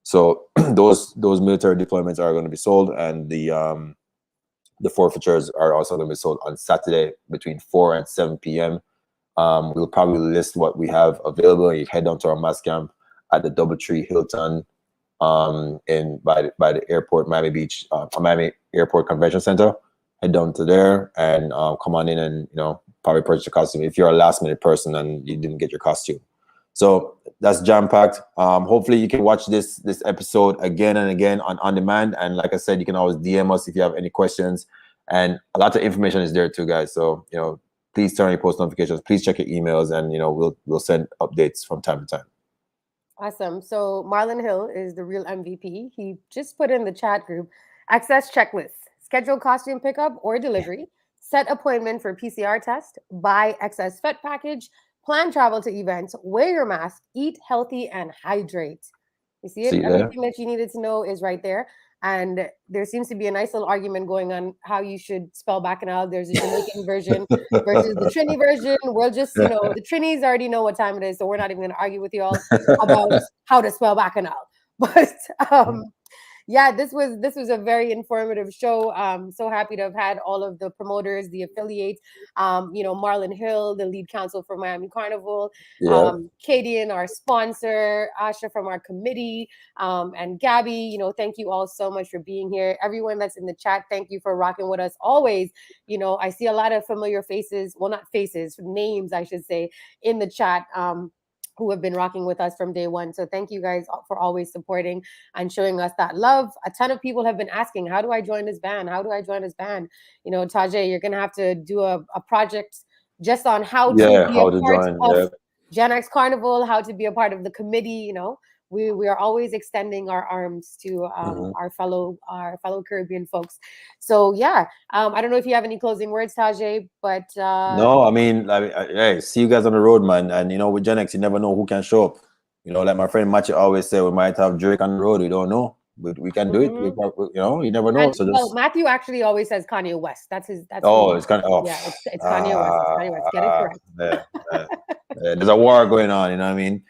So those military deployments are going to be sold, and the The forfeitures are also going to be sold on Saturday between 4 and 7 p.m. We'll probably list what we have available. You head down to our mass camp at the DoubleTree Hilton by the airport, Miami Beach, Miami Airport Convention Center. Head down to there and come on in and probably purchase a costume if you're a last minute person and you didn't get your costume. So that's jam packed. Hopefully you can watch this episode again and again on demand. And like I said, you can always DM us if you have any questions. And a lot of information is there too, guys. So please turn on your post notifications. Please check your emails, and we'll send updates from time to time. Awesome. So Marlon Hill is the real MVP. He just put in the chat group access checklist, schedule costume pickup or delivery, set appointment for PCR test, buy excess fete package, plan travel to events, wear your mask, eat healthy, and hydrate. You see it? Everything that you needed to know is right there. And there seems to be a nice little argument going on how you should spell Bacchanal. There's a Jamaican version versus the Trini version. We'll just, the Trinis already know what time it is, so we're not even going to argue with you all about how to spell Bacchanal. But yeah, this was a very informative show. So happy to have had all of the promoters, the affiliates, Marlon Hill, the lead counsel for Miami Carnival, Kadian, our sponsor, Asha from our committee, and Gabby. Thank you all so much for being here. Everyone that's in the chat, thank you for rocking with us always. I see a lot of familiar faces, well, not faces, names, I should say, in the chat. Who have been rocking with us from day one. So thank you guys for always supporting and showing us that love. A ton of people have been asking, how do I join this band? How do I join this band? Tajay, you're going to have to do a project just on how to be a part of GenX Carnival, how to be a part of the committee. We are always extending our arms to our fellow Caribbean folks. So yeah, I don't know if you have any closing words, Tajay, but no, I mean, hey, see you guys on the road, man. And with GenX, you never know who can show up. Like my friend Matthew always said, we might have Drake on the road. We don't know, but we can do it. You never know. And, Matthew actually always says Kanye West. That's his. That's it's Kanye. Oh, yeah, it's Kanye West. It's Kanye West. Get it correct. There's a war going on. You know what I mean?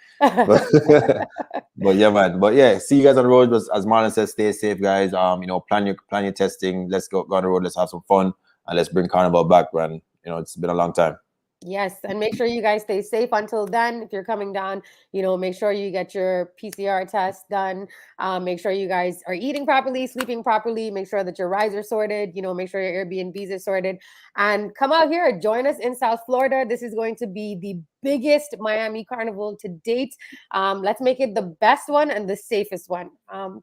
But yeah, man. But yeah, see you guys on the road. As Marlon says, stay safe, guys. Plan your testing. Let's go on the road. Let's have some fun, and let's bring Carnival back, man. It's been a long time. Yes, and make sure you guys stay safe until then. If you're coming down, make sure you get your PCR test done. Make sure you guys are eating properly, sleeping properly. Make sure that your rides are sorted. Make sure your Airbnbs are sorted. And come out here, join us in South Florida. This is going to be the biggest Miami Carnival to date. Let's make it the best one and the safest one.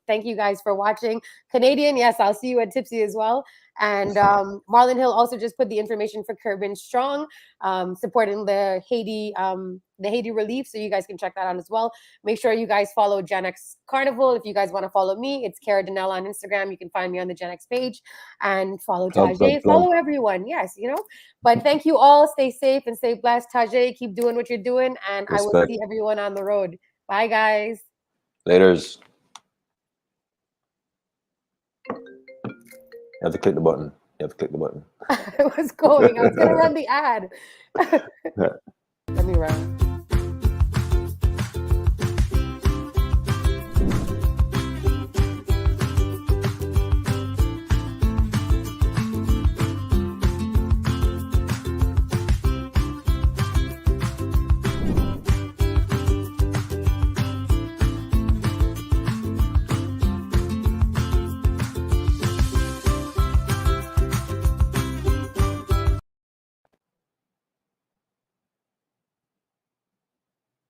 Thank you guys for watching. Canadian, yes, I'll see you at Tipsy as well. And Marlon Hill also just put the information for Caribbean Strong, supporting the Haiti relief, so you guys can check that out as well. Make sure you guys follow GenX Carnival. If you guys want to follow me, it's 𝐿𝐷𝐍𝐿 on Instagram. You can find me on the GenX page, and follow Tajay. Follow everyone. Yes, But thank you all. Stay safe and stay blessed. Tajay, keep doing what you're doing, and I will see everyone on the road. Bye, guys. Laters. You have to click the button. I was going to run the ad. Let me run.